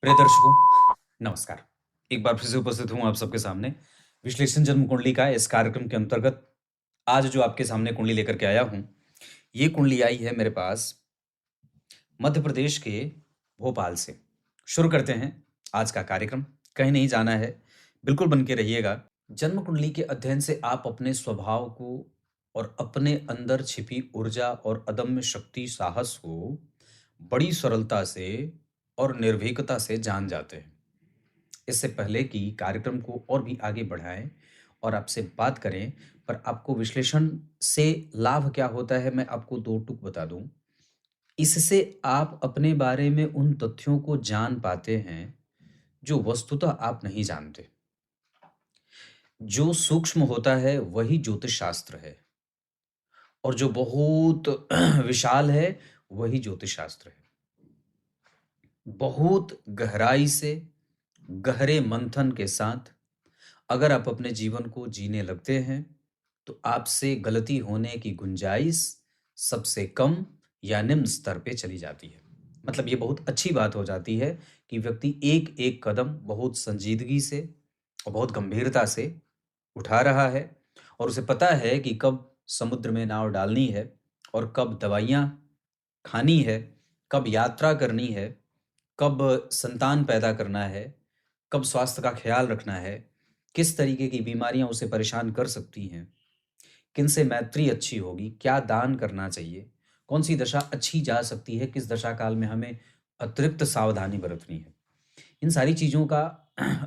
प्रिय दर्शकों, नमस्कार। एक बार फिर से उपस्थित हूँ आप सबके सामने विश्लेषण जन्म कुंडली का इस कार्यक्रम के अंतर्गत। आज जो आपके सामने कुंडली लेकर के आया हूँ, ये कुंडली आई है मेरे पास मध्य प्रदेश के भोपाल से। शुरू करते हैं आज का कार्यक्रम। कहीं नहीं जाना है, बिल्कुल बन के रहिएगा। जन्म कुंडली के अध्ययन से आप अपने स्वभाव को और अपने अंदर छिपी ऊर्जा और अदम्य शक्ति साहस को बड़ी सरलता से और निर्भीकता से जान जाते हैं। इससे पहले कि कार्यक्रम को और भी आगे बढ़ाएं और आपसे बात करें, पर आपको विश्लेषण से लाभ क्या होता है मैं आपको दो टूक बता दूं। इससे आप अपने बारे में उन तथ्यों को जान पाते हैं जो वस्तुतः आप नहीं जानते। जो सूक्ष्म होता है वही ज्योतिष शास्त्र है, और जो बहुत विशाल है वही ज्योतिष शास्त्र है। बहुत गहराई से, गहरे मंथन के साथ अगर आप अपने जीवन को जीने लगते हैं तो आपसे गलती होने की गुंजाइश सबसे कम या निम्न स्तर पे चली जाती है। मतलब ये बहुत अच्छी बात हो जाती है कि व्यक्ति एक एक कदम बहुत संजीदगी से और बहुत गंभीरता से उठा रहा है, और उसे पता है कि कब समुद्र में नाव डालनी है और कब दवाइयाँ खानी है, कब यात्रा करनी है, कब संतान पैदा करना है, कब स्वास्थ्य का ख्याल रखना है, किस तरीके की बीमारियां उसे परेशान कर सकती हैं, किन से मैत्री अच्छी होगी, क्या दान करना चाहिए, कौन सी दशा अच्छी जा सकती है, किस दशा काल में हमें अतिरिक्त सावधानी बरतनी है। इन सारी चीज़ों का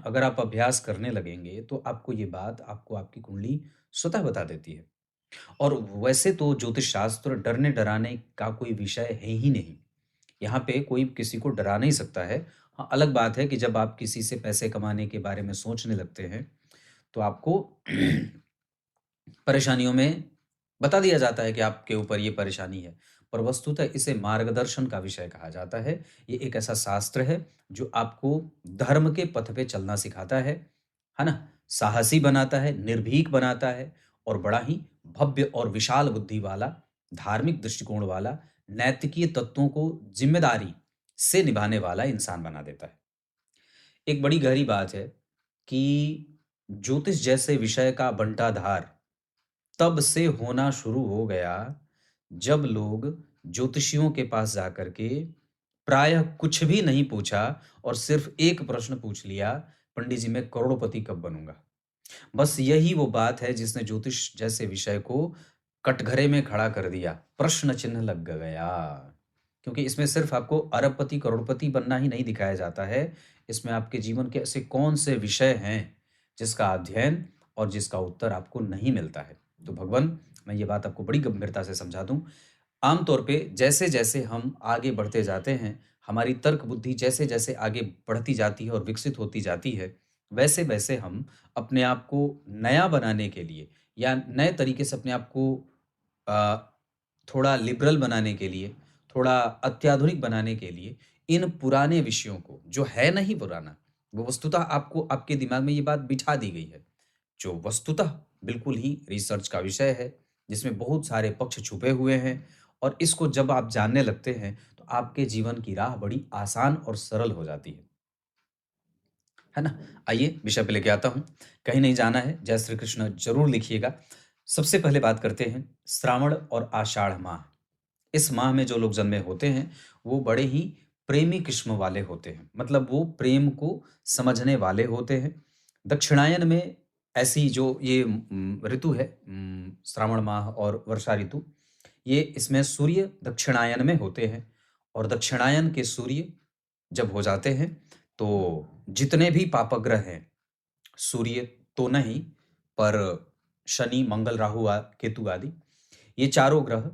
अगर आप अभ्यास करने लगेंगे तो आपको ये बात आपको आपकी कुंडली स्वतः बता देती है। और वैसे तो ज्योतिष शास्त्र डरने डराने का कोई विषय है ही नहीं। यहाँ पे कोई किसी को डरा नहीं सकता है। हाँ, अलग बात है कि जब आप किसी से पैसे कमाने के बारे में सोचने लगते हैं तो आपको परेशानियों में बता दिया जाता है कि आपके ऊपर ये परेशानी है, पर वस्तुतः इसे मार्गदर्शन का विषय कहा जाता है। ये एक ऐसा शास्त्र है जो आपको धर्म के पथ पे चलना सिखाता है ना? साहसी बनाता है, निर्भीक बनाता है, और बड़ा ही भव्य और विशाल बुद्धि वाला, धार्मिक दृष्टिकोण वाला, नैतिकीय तत्वों को जिम्मेदारी से निभाने वाला इंसान बना देता है। एक बड़ी गहरी बात है कि ज्योतिष जैसे विषय का बंटाधार तब से होना शुरू हो गया जब लोग ज्योतिषियों के पास जाकर के प्रायः कुछ भी नहीं पूछा और सिर्फ एक प्रश्न पूछ लिया, पंडित जी मैं करोड़पति कब बनूंगा। बस यही वो बात है जिसने ज्योतिष जैसे विषय को कटघरे में खड़ा कर दिया, प्रश्न चिन्ह लग गया। क्योंकि इसमें सिर्फ आपको अरबपति करोड़पति बनना ही नहीं दिखाया जाता है, इसमें आपके जीवन के ऐसे कौन से विषय हैं जिसका अध्ययन और जिसका उत्तर आपको नहीं मिलता है। तो भगवान, मैं ये बात आपको बड़ी गंभीरता से समझा दूं। आमतौर पे जैसे जैसे हम आगे बढ़ते जाते हैं, हमारी तर्क बुद्धि जैसे जैसे आगे बढ़ती जाती है और विकसित होती जाती है, वैसे वैसे हम अपने आप को नया बनाने के लिए या नए तरीके से अपने आप को अ, थोड़ा लिबरल बनाने के लिए, थोड़ा अत्याधुनिक बनाने के लिए, इन पुराने विषयों को, जो है नहीं पुराना, वो वस्तुतः आपको आपके दिमाग में ये बात बिठा दी गई है, जो वस्तुतः बिल्कुल ही रिसर्च का विषय है, जिसमें बहुत सारे पक्ष छुपे हुए हैं, और इसको जब आप जानने लगते हैं तो आपके जीवन की राह बड़ी आसान और सरल हो जाती है ना? आइए विषय पे लेके आता हूँ। कहीं नहीं जाना है, जय श्री कृष्ण जरूर लिखिएगा। सबसे पहले बात करते हैं श्रावण और आषाढ़ माह। इस माह में जो लोग जन्मे होते हैं वो बड़े ही प्रेमी किस्म वाले होते हैं, मतलब वो प्रेम को समझने वाले होते हैं। दक्षिणायन में ऐसी जो ये ऋतु है, श्रावण माह और वर्षा ऋतु, ये इसमें सूर्य दक्षिणायन में होते हैं, और दक्षिणायन के सूर्य जब हो जाते हैं तो जितने भी पापग्रह हैं, सूर्य तो नहीं, पर शनि मंगल राहु केतु आदि, ये चारों ग्रह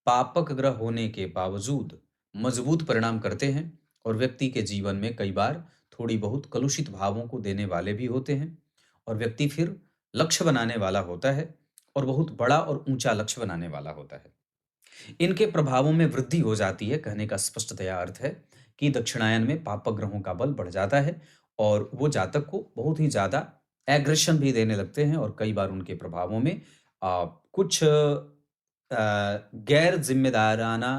पापक ग्रह होने के बावजूद मजबूत परिणाम करते हैं, और व्यक्ति के जीवन में कई बार थोड़ी बहुत कलुषित भावों को देने वाले भी होते हैं, और व्यक्ति फिर लक्ष्य बनाने वाला होता है, और बहुत बड़ा और ऊंचा लक्ष्य बनाने वाला होता है। इनके प्रभावों में वृद्धि हो जाती है, कहने का स्पष्टतया अर्थ है कि दक्षिणायन में पापक ग्रहों का बल बढ़ जाता है, और वो जातक को बहुत ही ज्यादा एग्रेशन भी देने लगते हैं, और कई बार उनके प्रभावों में कुछ गैर जिम्मेदाराना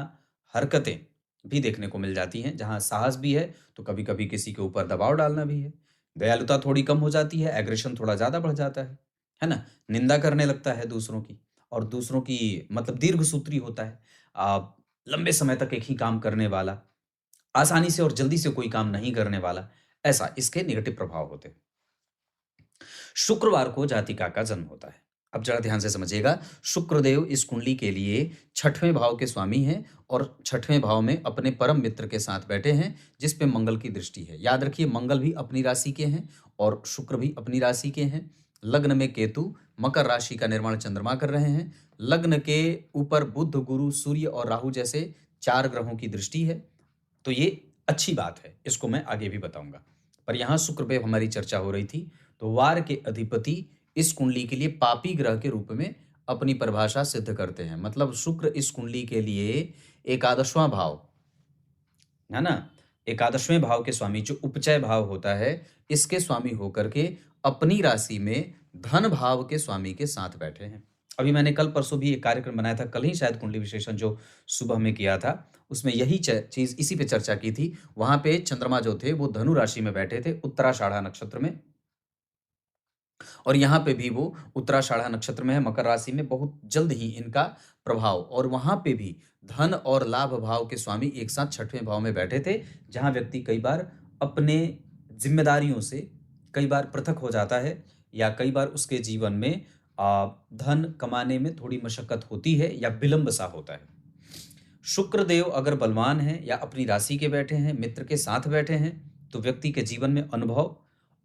हरकतें भी देखने को मिल जाती हैं, जहाँ साहस भी है, तो कभी-कभी किसी के ऊपर दबाव डालना भी है। दयालुता थोड़ी कम हो जाती है, एग्रेशन थोड़ा ज़्यादा बढ़ जाता है ना? निंदा करने लगता है दूसरों की और दूसरों की मतलब दीर्घसूत्री होता है। लंबे समय तक एक ही काम करने वाला, आसानी से और जल्दी से कोई काम नहीं करने वाला, ऐसा इसके नेगेटिव प्रभाव होते हैं। शुक्रवार को जातिका का जन्म होता है। अब जरा ध्यान से समझिएगा, शुक्रदेव इस कुंडली के लिए छठवें भाव के स्वामी हैं और छठवें भाव में अपने परम मित्र के साथ बैठे हैं, जिस पे मंगल की दृष्टि है। याद रखिए, मंगल भी अपनी राशि के हैं और शुक्र भी अपनी राशि के हैं। लग्न में केतु मकर राशि का निर्माण चंद्रमा कर रहे हैं। लग्न के ऊपर बुध, गुरु, सूर्य और राहु जैसे 4 ग्रहों की दृष्टि है। तो ये अच्छी बात है, इसको मैं आगे भी बताऊंगा। पर यहाँ शुक्र पे हमारी चर्चा हो रही थी, तो वार के अधिपति इस कुंडली के लिए पापी ग्रह के रूप में अपनी परिभाषा सिद्ध करते हैं। मतलब शुक्र इस कुंडली के लिए एकादशवां भाव, है ना, एकादशवें भाव के स्वामी जो उपचय भाव होता है, इसके स्वामी होकर के अपनी राशि में धन भाव के स्वामी के साथ बैठे हैं। अभी मैंने कल परसों भी एक कार्यक्रम बनाया था, कल ही शायद कुंडली विश्लेषण जो सुबह में किया था, उसमें यही चीज इसी पे चर्चा की थी। वहां पे चंद्रमा जो थे वो धनु राशि में बैठे थे उत्तराषाढ़ा नक्षत्र में, और यहाँ पे भी वो उत्तराषाढ़ा नक्षत्र में है मकर राशि में। बहुत जल्द ही इनका प्रभाव, और वहां पे भी धन और लाभ भाव के स्वामी एक साथ छठवें भाव में बैठे थे, जहां व्यक्ति कई बार अपने जिम्मेदारियों से कई बार पृथक हो जाता है, या कई बार उसके जीवन में धन कमाने में थोड़ी मशक्कत होती है या विलंब सा होता है। शुक्रदेव अगर बलवान है या अपनी राशि के बैठे हैं, मित्र के साथ बैठे हैं, तो व्यक्ति के जीवन में अनुभव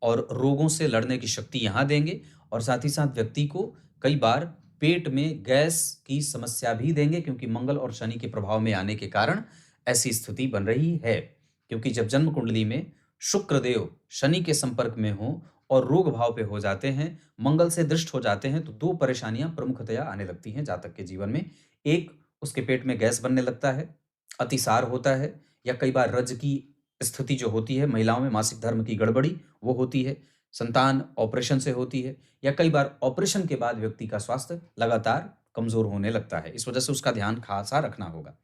और रोगों से लड़ने की शक्ति यहाँ देंगे, और साथ ही साथ व्यक्ति को कई बार पेट में गैस की समस्या भी देंगे, क्योंकि मंगल और शनि के प्रभाव में आने के कारण ऐसी स्थिति बन रही है। क्योंकि जब जन्म कुंडली में शुक्रदेव शनि के संपर्क में हो और रोग भाव पे हो जाते हैं, मंगल से दृष्ट हो जाते हैं, तो 2 परेशानियां प्रमुखतया आने लगती हैं जातक के जीवन में। एक, उसके पेट में गैस बनने लगता है, अतिसार होता है, या कई बार रज की स्थिति जो होती है महिलाओं में, मासिक धर्म की गड़बड़ी वो होती है, संतान ऑपरेशन से होती है, या कई बार ऑपरेशन के बाद व्यक्ति का स्वास्थ्य लगातार कमजोर होने लगता है। इस वजह से उसका ध्यान खासा रखना होगा।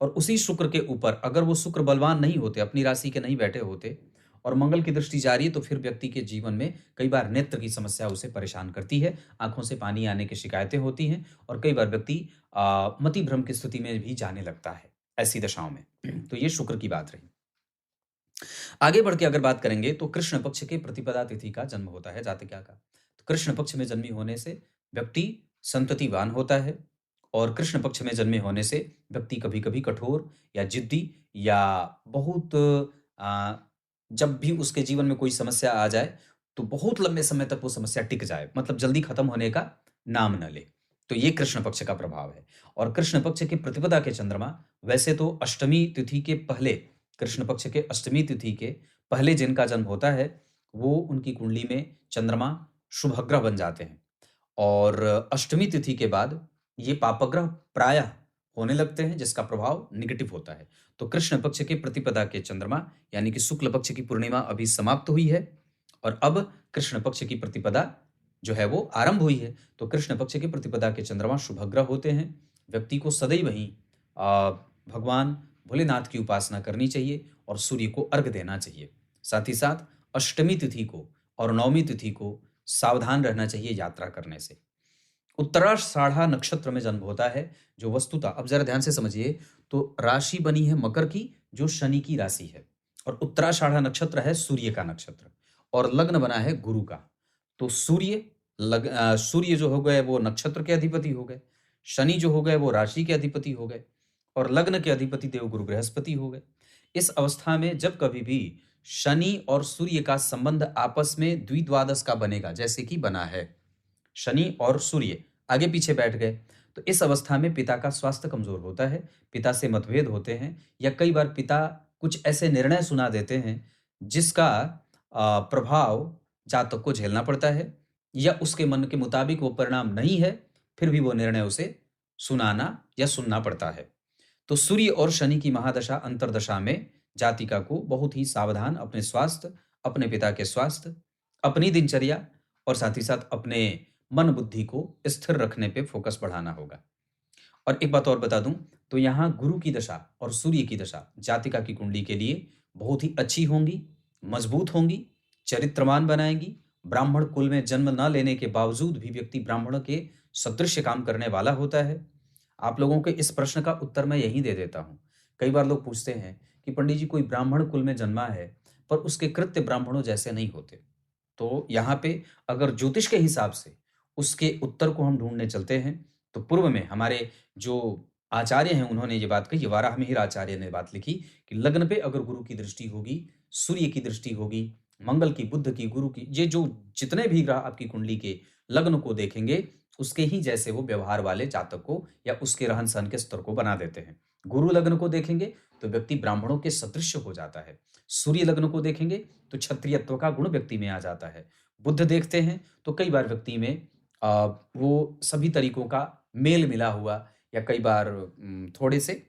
और उसी शुक्र के ऊपर अगर वो शुक्र बलवान नहीं होते, अपनी राशि के नहीं बैठे होते, और मंगल की दृष्टि जारी है, तो फिर व्यक्ति के जीवन में कई बार नेत्र की समस्या उसे परेशान करती है, आंखों से पानी आने की शिकायतें होती हैं, और कई बार व्यक्ति मति भ्रम की स्थिति में भी जाने लगता है ऐसी दशाओं में। तो ये शुक्र की बात रही। आगे बढ़ के अगर बात करेंगे, तो कृष्ण पक्ष के प्रतिपदा तिथि का जन्म होता है जातका का। तो कृष्ण पक्ष में जन्मी होने से व्यक्ति संततिवान होता है, और कृष्ण पक्ष में जन्मे होने से व्यक्ति कभी-कभी कठोर या जिद्दी, या बहुत जब भी उसके जीवन में कोई समस्या आ जाए, तो बहुत लंबे समय तक वो समस्या टिक जाए, मतलब जल्दी खत्म होने का नाम न ले। तो ये कृष्ण पक्ष का प्रभाव है। और कृष्ण पक्ष के प्रतिपदा के चंद्रमा वैसे तो अष्टमी तिथि के पहले, कृष्ण पक्ष के अष्टमी तिथि के पहले जिनका जन्म होता है, वो उनकी कुंडली में चंद्रमा शुभग्रह बन जाते हैं, और अष्टमी तिथि के बाद ये पापग्रह प्रायः होने लगते हैं, जिसका प्रभाव निगेटिव होता है। तो कृष्ण पक्ष के प्रतिपदा के चंद्रमा यानी कि शुक्ल पक्ष की पूर्णिमा अभी समाप्त हुई है, और अब कृष्ण पक्ष की प्रतिपदा जो है वो आरंभ हुई है। तो कृष्ण पक्ष के प्रतिपदा के चंद्रमा शुभग्रह होते हैं। व्यक्ति को सदैव ही भगवान भोलेनाथ की उपासना करनी चाहिए और सूर्य को अर्घ देना चाहिए। साथ ही साथ अष्टमी तिथि को और नवमी तिथि को सावधान रहना चाहिए यात्रा करने से। उत्तराषाढ़ा नक्षत्र में जन्म होता है, जो वस्तुतः, अब जरा ध्यान से समझिए, तो राशि बनी है मकर की, जो शनि की राशि है, और उत्तराषाढ़ा नक्षत्र है सूर्य का नक्षत्र, और लग्न बना है गुरु का। तो सूर्य जो हो गए वो नक्षत्र के अधिपति हो गए, शनि जो हो गए वो राशि के अधिपति हो गए, और लग्न के अधिपति देवगुरु बृहस्पति हो गए। इस अवस्था में जब कभी भी शनि और सूर्य का संबंध आपस में द्विद्वादश का बनेगा, जैसे कि बना है, शनि और सूर्य आगे पीछे बैठ गए, तो इस अवस्था में पिता का स्वास्थ्य कमजोर होता है, पिता से मतभेद होते हैं, या कई बार पिता कुछ ऐसे निर्णय सुना देते हैं जिसका प्रभाव जातक को झेलना पड़ता है, या उसके मन के मुताबिक वो परिणाम नहीं है, फिर भी वो निर्णय उसे सुनाना या सुनना पड़ता है। तो सूर्य और शनि की महादशा अंतरदशा में जातिका को बहुत ही सावधान अपने स्वास्थ्य, अपने पिता के स्वास्थ्य, अपनी दिनचर्या, और साथ ही साथ अपने मन बुद्धि को स्थिर रखने पे फोकस बढ़ाना होगा। और एक बात और बता दूं, तो यहाँ गुरु की दशा और सूर्य की दशा जातिका की कुंडली के लिए बहुत ही अच्छी होंगी, मजबूत होंगी, चरित्रवान बनाएंगी। ब्राह्मण कुल में जन्म न लेने के बावजूद भी व्यक्ति ब्राह्मण के सदृश काम करने वाला होता है। आप लोगों के इस प्रश्न का उत्तर मैं यही दे देता हूँ। कई बार लोग पूछते हैं कि पंडित जी कोई ब्राह्मण कुल में जन्मा है, पर उसके कृत्य ब्राह्मणों जैसे नहीं होते। तो यहाँ पे अगर ज्योतिष के हिसाब से उसके उत्तर को हम ढूँढने चलते हैं, तो पूर्व में हमारे जो आचार्य हैं उन्होंने ये बात कही, ये वाराहमिहिर आचार्य ने बात लिखी कि लग्न पे अगर गुरु की दृष्टि होगी, सूर्य की दृष्टि होगी, मंगल की, बुध की, गुरु की, ये जो जितने भी ग्रह आपकी कुंडली के लग्न को देखेंगे, उसके ही जैसे वो व्यवहार वाले जातक को या उसके रहन-सहन के स्तर को बना देते हैं। गुरु लग्न को देखेंगे तो व्यक्ति ब्राह्मणों के सदृश हो जाता है। सूर्य लग्न को देखेंगे तो क्षत्रियत्व का गुण व्यक्ति में आ जाता है। बुध देखते हैं तो कई बार व्यक्ति में वो सभी तरीकों का मेल मिला हुआ या कई बार थोड़े से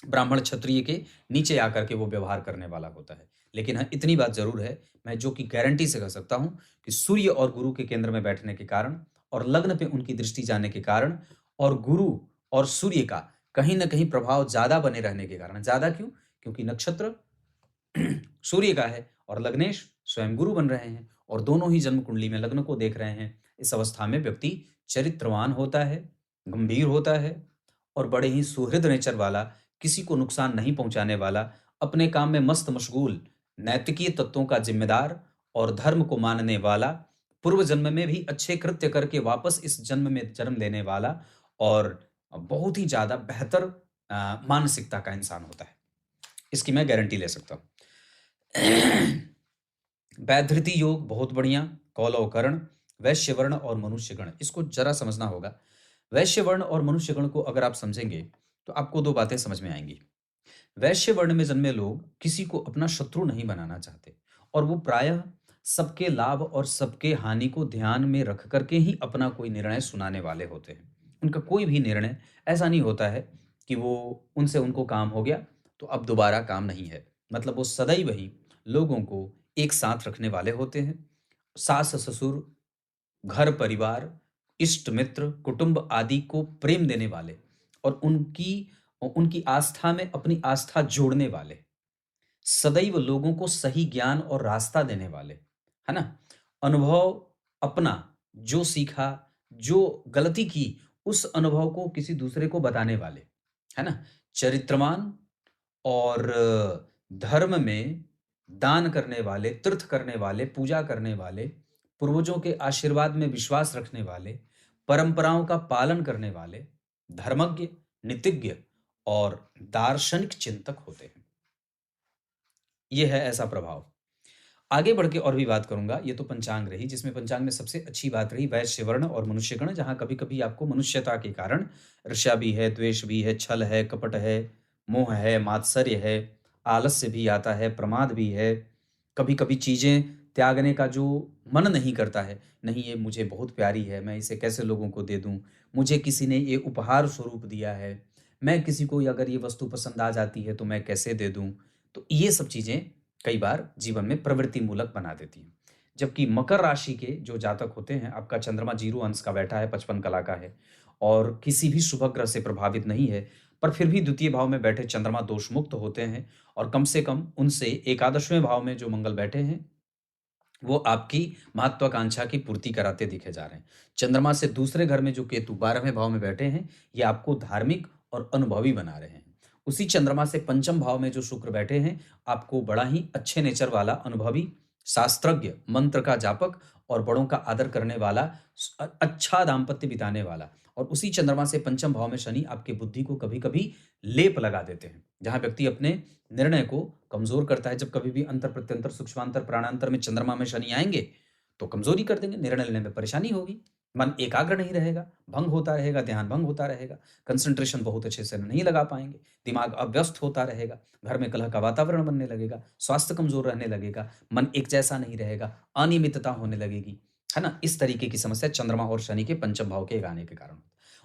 ब्राह्मण क्षत्रिय के नीचे आकर के वो व्यवहार करने वाला होता है। लेकिन हाँ, इतनी बात ज़रूर है, मैं जो कि गारंटी से कह सकता हूँ कि सूर्य और गुरु के केंद्र में बैठने के कारण और लग्न पे उनकी दृष्टि जाने के कारण और गुरु और सूर्य का कहीं न कहीं प्रभाव ज़्यादा बने रहने के कारण, ज़्यादा क्यों? क्योंकि नक्षत्र सूर्य का है और लग्नेश स्वयं गुरु बन रहे हैं और दोनों ही जन्म कुंडली में लग्न को देख रहे हैं। इस अवस्था में व्यक्ति चरित्रवान होता है, गंभीर होता है और बड़े ही सुहृद नेचर वाला, किसी को नुकसान नहीं पहुंचाने वाला, अपने काम में मस्त मशगूल, नैतिकीय तत्वों का जिम्मेदार और धर्म को मानने वाला, पूर्व जन्म में भी अच्छे कृत्य करके वापस इस जन्म में जन्म लेने वाला और बहुत ही ज्यादा बेहतर मानसिकता का इंसान होता है। इसकी मैं गारंटी ले सकता हूँ। वैधृति योग बहुत बढ़िया, कौलव कर्ण, वैश्य वर्ण और मनुष्य गण, इसको जरा समझना होगा। वैश्य वर्ण और मनुष्य गण को अगर आप समझेंगे तो आपको दो बातें समझ में आएंगी। वैश्य वर्ण में जन्मे लोग किसी को अपना शत्रु नहीं बनाना चाहते और वो प्रायः सबके लाभ और सबके हानि को ध्यान में रख करके ही अपना कोई निर्णय सुनाने वाले होते हैं। उनका कोई भी निर्णय ऐसा नहीं होता है कि वो उनसे उनको काम हो गया तो अब दोबारा काम नहीं है। मतलब वो सदैव ही लोगों को एक साथ रखने वाले होते हैं। सास ससुर, घर परिवार, इष्ट मित्र, कुटुंब आदि को प्रेम देने वाले और उनकी उनकी आस्था में अपनी आस्था जोड़ने वाले, सदैव लोगों को सही ज्ञान और रास्ता देने वाले, है ना? अनुभव अपना जो सीखा, जो गलती की, उस अनुभव को किसी दूसरे को बताने वाले, है ना? चरित्रवान और धर्म में दान करने वाले, तीर्थ करने वाले, पूजा करने वाले, पूर्वजों के आशीर्वाद में विश्वास रखने वाले, परंपराओं का पालन करने वाले, धर्मज्ञ, नीतिज्ञ और दार्शनिक चिंतक होते हैं। ये है ऐसा प्रभाव। आगे बढ़ के और भी बात करूंगा। ये तो पंचांग रही, जिसमें पंचांग में सबसे अच्छी बात रही वैश्य वर्ण और मनुष्य गण, जहां कभी कभी आपको मनुष्यता के कारण ईर्ष्या भी है, द्वेष भी है, छल है, कपट है, मोह है, मात्सर्य है, आलस्य भी आता है, प्रमाद भी है। कभी कभी चीजें त्यागने का जो मन नहीं करता है, नहीं ये मुझे बहुत प्यारी है, मैं इसे कैसे लोगों को दे दूं, मुझे किसी ने ये उपहार स्वरूप दिया है, मैं किसी को अगर ये वस्तु पसंद आ जाती है तो मैं कैसे दे दूं। तो ये सब चीजें कई बार जीवन में प्रवृत्ति मूलक बना देती हैं। जबकि मकर राशि के जो जातक होते हैं, आपका चंद्रमा 0 अंश का बैठा है, 55 कला का है और किसी भी शुभ ग्रह से प्रभावित नहीं है, पर फिर भी द्वितीय भाव में बैठे चंद्रमा दोष मुक्त होते हैं और कम से कम उनसे एकादशवें भाव में जो मंगल बैठे हैं, वो आपकी महत्वाकांक्षा की पूर्ति कराते दिखे जा रहे हैं। चंद्रमा से दूसरे घर में जो केतु 12वें भाव में बैठे हैं, ये आपको धार्मिक और अनुभवी बना रहे हैं। उसी चंद्रमा से पंचम भाव में जो शुक्र बैठे हैं, आपको बड़ा ही अच्छे नेचर वाला, अनुभवी, शास्त्रज्ञ, मंत्र का जापक और बड़ों का आदर करने वाला, अच्छा दाम्पत्य बिताने वाला। और उसी चंद्रमा से पंचम भाव में शनि आपके बुद्धि को कभी कभी लेप लगा देते हैं, जहां व्यक्ति अपने निर्णय को कमजोर करता है। जब कभी भी अंतर प्रत्यंतर सूक्ष्मांतर प्राणांतर में चंद्रमा में शनि आएंगे तो कमजोरी कर देंगे, निर्णय लेने में परेशानी होगी, मन एकाग्र नहीं रहेगा, भंग होता रहेगा, ध्यान भंग होता रहेगा, कंसंट्रेशन बहुत अच्छे से नहीं लगा पाएंगे, दिमाग अव्यस्त होता रहेगा, घर में कलह का वातावरण बनने लगेगा, स्वास्थ्य कमजोर रहने लगेगा, मन एक जैसा नहीं रहेगा, अनियमितता होने लगेगी, है ना? इस तरीके की समस्या चंद्रमा और शनि के पंचम भाव के आने के कारण।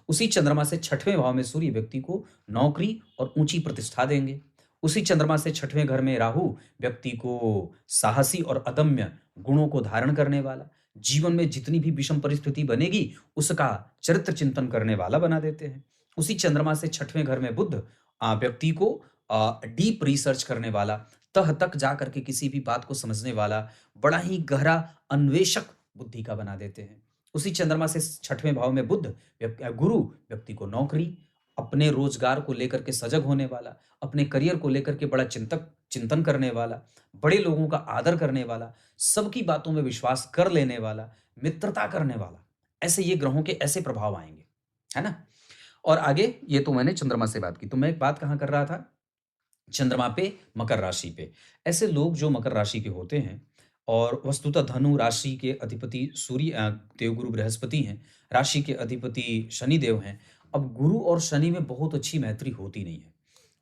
उसी चंद्रमा से छठवें भाव में सूर्य व्यक्ति को नौकरी और ऊंची प्रतिष्ठा देंगे। उसी चंद्रमा से छठवें घर में राहु व्यक्ति को साहसी और अदम्य गुणों को धारण करने वाला, जीवन में जितनी भी विषम परिस्थिति बनेगी उसका चरित्र चिंतन करने वाला बना देते हैं। उसी चंद्रमा से छठवें घर में बुध व्यक्ति को डीप रिसर्च करने वाला, तह तक जा करके किसी भी बात को समझने वाला, बड़ा ही गहरा अन्वेषक बुद्धि का बना देते हैं। उसी चंद्रमा से छठवें भाव में बुध गुरु व्यक्ति को नौकरी, अपने रोजगार को लेकर के सजग होने वाला, अपने करियर को लेकर के बड़ा चिंतन करने वाला, बड़े लोगों का आदर करने वाला, सबकी बातों में विश्वास कर लेने वाला, मित्रता करने वाला, ऐसे ये ग्रहों के ऐसे प्रभाव आएंगे, है ना। और आगे ये तो मैंने चंद्रमा से बात की, तो मैं एक बात कहाँ कर रहा था, चंद्रमा पे, मकर राशि पे। ऐसे लोग जो मकर राशि के होते हैं और वस्तुतः धनु राशि के अधिपति सूर्य देवगुरु बृहस्पति हैं, राशि के अधिपति शनि देव हैं। अब गुरु और शनि में बहुत अच्छी मैत्री होती नहीं है।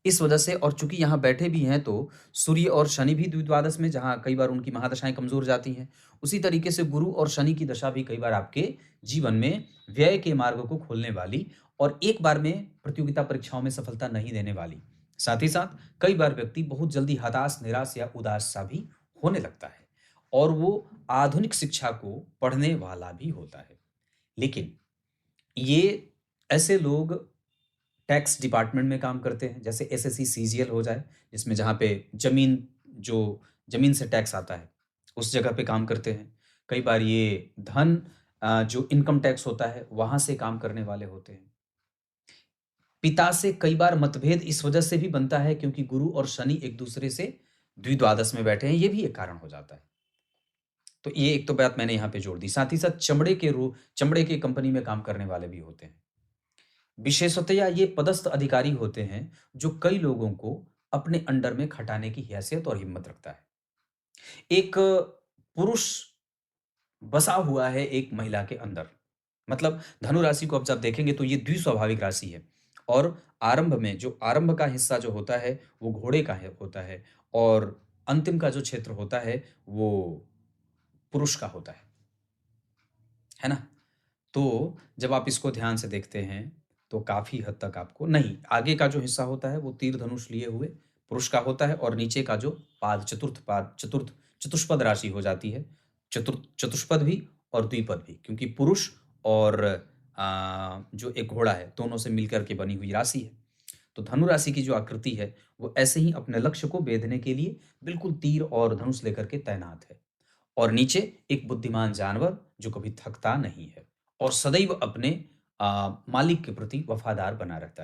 इस वजह से, और चूंकि यहाँ बैठे भी हैं तो सूर्य और शनि भी द्विद्वादश में, जहाँ कई बार उनकी महादशाएं कमजोर जाती हैं, उसी तरीके से गुरु और शनि की दशा भी कई बार आपके जीवन में व्यय के मार्ग को खोलने वाली और एक बार में प्रतियोगिता परीक्षाओं में सफलता नहीं देने वाली। साथ ही साथ कई बार व्यक्ति बहुत जल्दी हताश, निराश या उदास सा भी होने लगता है और वो आधुनिक शिक्षा को पढ़ने वाला भी होता है। लेकिन ये ऐसे लोग टैक्स डिपार्टमेंट में काम करते हैं, जैसे एसएससी सीजीएल हो जाए, जिसमें जहाँ पे जमीन से टैक्स आता है, उस जगह पे काम करते हैं। कई बार ये धन जो इनकम टैक्स होता है वहां से काम करने वाले होते हैं। पिता से कई बार मतभेद इस वजह से भी बनता है क्योंकि गुरु और शनि एक दूसरे से द्विद्वादश में बैठे हैं, ये भी एक कारण हो जाता है। तो ये एक तो बात मैंने यहाँ पे जोड़ दी। साथ ही साथ चमड़े के कंपनी में काम करने वाले भी होते हैं। विशेषतया ये पदस्थ अधिकारी होते हैं जो कई लोगों को अपने अंडर में खटाने की हैसियत और हिम्मत रखता है। एक पुरुष बसा हुआ है एक महिला के अंदर, मतलब धनु राशि को अब जब देखेंगे तो ये द्विस्वाभाविक राशि है और आरंभ में जो आरंभ का हिस्सा जो होता है वो घोड़े का होता है और अंतिम का जो क्षेत्र होता है वो पुरुष का होता है ना। तो जब आप इसको ध्यान से देखते हैं तो काफी हद तक आपको, नहीं, आगे का जो हिस्सा होता है वो तीर धनुष लिए हुए पुरुष का होता है और नीचे का जो चतुष्पद राशि हो जाती है, चतुष्पद भी और द्विपद भी, क्योंकि पुरुष और जो एक घोड़ा है दोनों से मिलकर के बनी हुई राशि है। तो धनु राशि की जो आकृति है वो ऐसे ही अपने लक्ष्य को भेदने के लिए बिल्कुल तीर और धनुष लेकर के तैनात है और नीचे एक बुद्धिमान जानवर जो कभी थकता नहीं है और सदैव अपने मालिक के प्रति वफादार बना रहता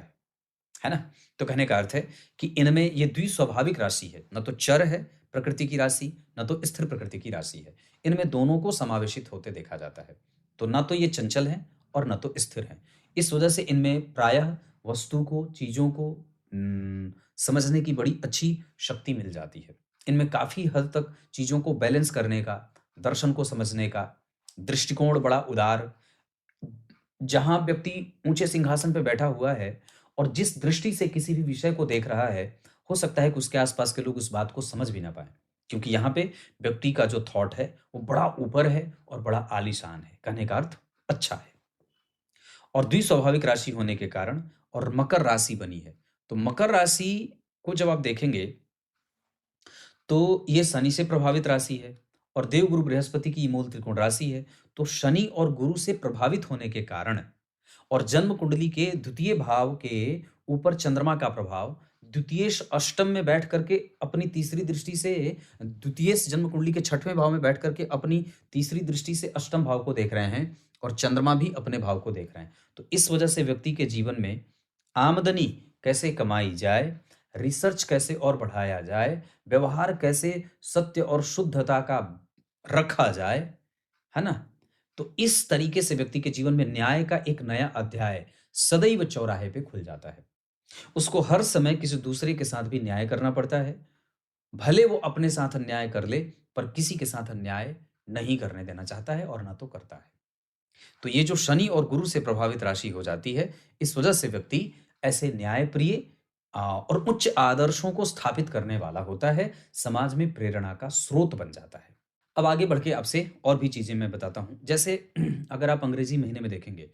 है ना। तो कहने का अर्थ है कि इनमें ये द्विस्वाभाविक राशि है, न तो चर है प्रकृति की राशि, न तो स्थिर प्रकृति की राशि है। इनमें दोनों को समावेशित होते देखा जाता है। तो न तो ये चंचल है और न तो स्थिर है। इस वजह से इनमें प्रायः वस्तु को, चीजों को समझने की बड़ी अच्छी शक्ति मिल जाती है। इनमें काफी हद तक चीजों को बैलेंस करने का, दर्शन को समझने का दृष्टिकोण बड़ा उदार, जहां व्यक्ति ऊंचे सिंहासन पर बैठा हुआ है और जिस दृष्टि से किसी भी विषय को देख रहा है, हो सकता है कि उसके आसपास के लोग उस बात को समझ भी ना पाए, क्योंकि यहाँ पे व्यक्ति का जो थॉट है वो बड़ा ऊपर है और बड़ा आलीशान है। कहने का अर्थ अच्छा है। और द्विस्वाभाविक राशि होने के कारण और मकर राशि बनी है, तो मकर राशि को जब आप देखेंगे तो ये शनि से प्रभावित राशि है और देवगुरु बृहस्पति की मूल त्रिकोण राशि है। तो शनि और गुरु से प्रभावित होने के कारण और जन्म कुंडली के द्वितीय भाव के ऊपर चंद्रमा का प्रभाव, द्वितीय अष्टम में बैठ करके अपनी तीसरी दृष्टि से, द्वितीय जन्म कुंडली के छठवें भाव में बैठ करके अपनी तीसरी दृष्टि से अष्टम भाव को देख रहे हैं और चंद्रमा भी अपने भाव को देख रहे हैं। तो इस वजह से व्यक्ति के जीवन में आमदनी कैसे कमाई जाए, रिसर्च कैसे और बढ़ाया जाए, व्यवहार कैसे सत्य और शुद्धता का रखा जाए, है ना। तो इस तरीके से व्यक्ति के जीवन में न्याय का एक नया अध्याय सदैव चौराहे पे खुल जाता है। उसको हर समय किसी दूसरे के साथ भी न्याय करना पड़ता है, भले वो अपने साथ अन्याय कर ले पर किसी के साथ अन्याय नहीं करने देना चाहता है और ना तो करता है। तो ये जो शनि और गुरु से प्रभावित राशि हो जाती है, इस वजह से व्यक्ति ऐसे न्यायप्रिय और उच्च आदर्शों को स्थापित करने वाला होता है, समाज में प्रेरणा का स्रोत बन जाता है। अब आगे बढ़ के आपसे और भी चीजें मैं बताता हूं। जैसे अगर आप अंग्रेजी महीने में देखेंगे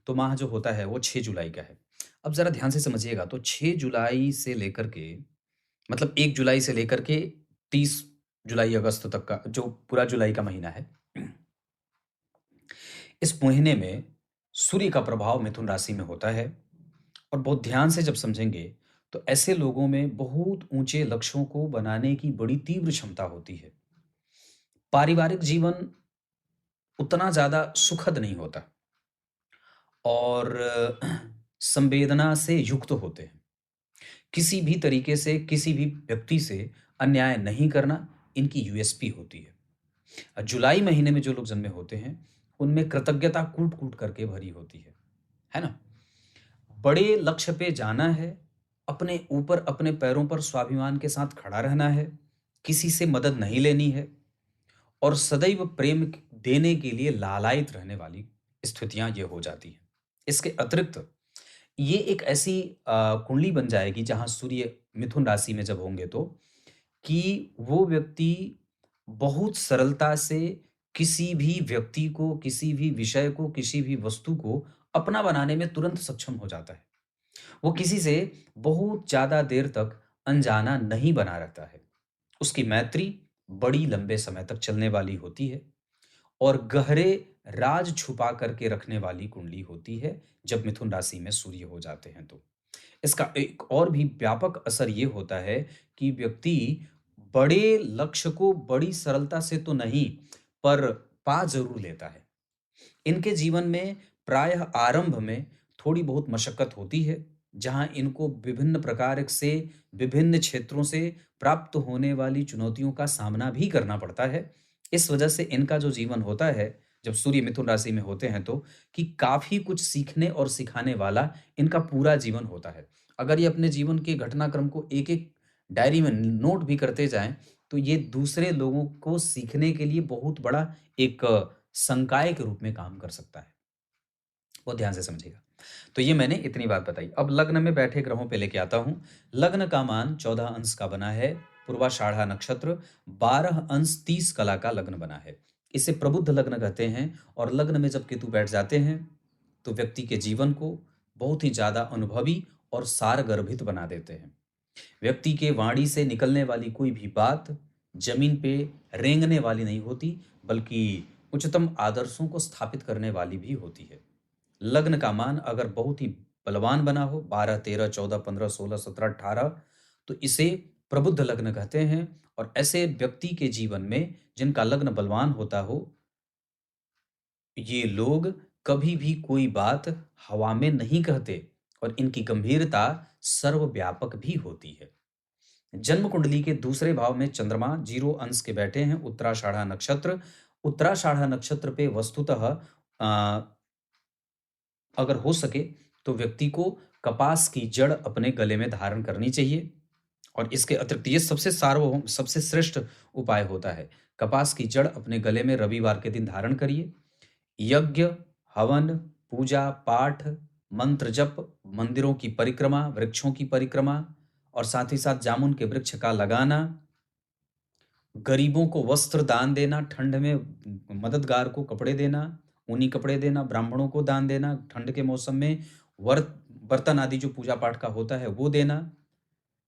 तो माह जो होता है वो 6 जुलाई का है। अब जरा ध्यान से समझिएगा, तो 6 जुलाई से लेकर के, मतलब 1 जुलाई से लेकर के 30 जुलाई अगस्त तक का जो पूरा जुलाई का महीना है, इस महीने में सूर्य का प्रभाव मिथुन राशि में होता है और बहुत ध्यान से जब समझेंगे, तो ऐसे लोगों में बहुत ऊंचे लक्ष्यों को बनाने की बड़ी तीव्र क्षमता होती है। पारिवारिक जीवन उतना ज़्यादा सुखद नहीं होता और संवेदना से युक्त होते हैं। किसी भी तरीके से, किसी भी व्यक्ति से अन्याय नहीं करना इनकी यूएसपी होती है। जुलाई महीने में जो लोग जन्मे होते हैं, उनमें कृतज्ञता कूट-कूट करके भरी होती है ना? बड़े लक्ष्य पे जाना है, अपने ऊपर अपने पैरों पर स्वाभिमान के साथ खड़ा रहना है, किसी से मदद नहीं लेनी है और सदैव प्रेम देने के लिए लालायित रहने वाली स्थितियां ये हो जाती हैं। इसके अतिरिक्त ये एक ऐसी कुंडली बन जाएगी जहां सूर्य मिथुन राशि में जब होंगे तो कि वो व्यक्ति बहुत सरलता से किसी भी व्यक्ति को, किसी भी विषय को, किसी भी वस्तु को अपना बनाने में तुरंत सक्षम हो जाता है। वो किसी से बहुत ज़्यादा देर तक अनजाना नहीं बना रहता है। उसकी मैत्री बड़ी लंबे समय तक चलने वाली होती है और गहरे राज छुपा करके रखने वाली कुंडली होती है, जब मिथुन राशि में सूर्य हो जाते हैं तो। इसका एक और भी व्यापक असर ये होता है कि व्यक्ति बड़े लक्ष्य को बड़ी सरलता से तो नहीं, पर पा ज़रूर लेता है। इनके जीवन में प्रायः आरंभ में थोड़ी बहुत मशक्कत होती है, जहाँ इनको विभिन्न प्रकार से, विभिन्न क्षेत्रों से प्राप्त होने वाली चुनौतियों का सामना भी करना पड़ता है। इस वजह से इनका जो जीवन होता है, जब सूर्य मिथुन राशि में होते हैं तो, कि काफ़ी कुछ सीखने और सिखाने वाला इनका पूरा जीवन होता है। अगर ये अपने जीवन के घटनाक्रम को एक-एक डायरी में नोट भी करते जाएँ, तो ये दूसरे लोगों को सीखने के लिए बहुत बड़ा एक संकाय के रूप में काम कर सकता है। बहुत ध्यान से समझिएगा। तो ये मैंने इतनी बात बताई। अब लग्न में बैठे ग्रहों पे लेके आता हूँ। लग्न का मान 14 अंश का बना है। पूर्वाषाढ़ा नक्षत्र 12 अंश 30 कला का लग्न बना है। इसे प्रबुद्ध लग्न कहते हैं और लग्न में जब केतु बैठ जाते हैं, तो व्यक्ति के जीवन को बहुत ही ज़्यादा अनुभवी और सारगर्भित बना देते हैं। व्यक्ति के वाणी से निकलने वाली कोई भी बात जमीन पे रेंगने वाली नहीं होती, बल्कि उच्चतम आदर्शों को स्थापित करने वाली भी होती है। लग्न का मान अगर बहुत ही बलवान बना हो, 12 13 14 15 16 17 18, तो इसे प्रबुद्ध लग्न कहते हैं और ऐसे व्यक्ति के जीवन में जिनका लग्न बलवान होता हो, ये लोग कभी भी कोई बात हवा में नहीं कहते और इनकी गंभीरता सर्वव्यापक भी होती है। जन्म कुंडली के दूसरे भाव में चंद्रमा 0 अंश के बैठे हैं, उत्तराषाढ़ा नक्षत्र। उत्तराषाढ़ा नक्षत्र पे वस्तुतः अगर हो सके तो व्यक्ति को कपास की जड़ अपने गले में धारण करनी चाहिए और इसके अतिरिक्त ये सबसे सार्वभौम, सबसे श्रेष्ठ उपाय होता है। कपास की जड़ अपने गले में रविवार के दिन धारण करिए। यज्ञ, हवन, पूजा पाठ, मंत्र जप, मंदिरों की परिक्रमा, वृक्षों की परिक्रमा और साथ ही साथ जामुन के वृक्ष का लगाना, गरीबों को वस्त्र दान देना, ठंड में मददगार को कपड़े देना, ऊनी कपड़े देना, ब्राह्मणों को दान देना, ठंड के मौसम में बर्तन आदि जो पूजा पाठ का होता है वो देना,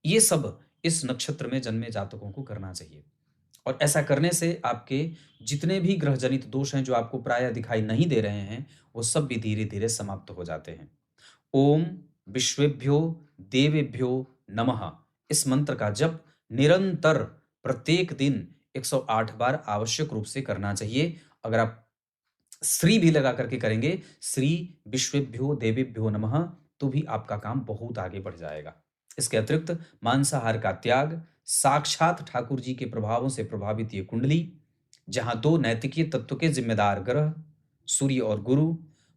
ये सब इस नक्षत्र में जन्मे जातकों को करना चाहिए। और ऐसा करने से आपके जितने भी ग्रह जनित दोष हैं जो आपको प्रायः दिखाई नहीं दे रहे हैं, वो सब भी धीरे धीरे समाप्त हो जाते हैं। ओम विश्वेभ्यो देवेभ्यो नमः, इस मंत्र का जप निरंतर प्रत्येक दिन 108 बार आवश्यक रूप से करना चाहिए। अगर आप श्री भी लगा करके करेंगे, श्री विश्वेभ्यो देवेभ्यो नमः, तो भी आपका काम बहुत आगे बढ़ जाएगा। इसके अतिरिक्त मांसाहार का त्याग, साक्षात ठाकुर जी के प्रभावों से प्रभावित ये कुंडली, जहां दो नैतिकीय तत्व के जिम्मेदार ग्रह सूर्य और गुरु,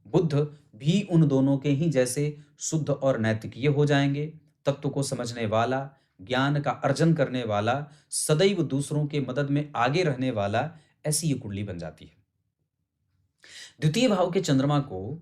बुध भी उन दोनों के ही जैसे शुद्ध और नैतिकीय हो जाएंगे। तत्व को समझने वाला, ज्ञान का अर्जन करने वाला, सदैव दूसरों के मदद में आगे रहने वाला, ऐसी ये कुंडली बन जाती है। द्वितीय भाव के चंद्रमा को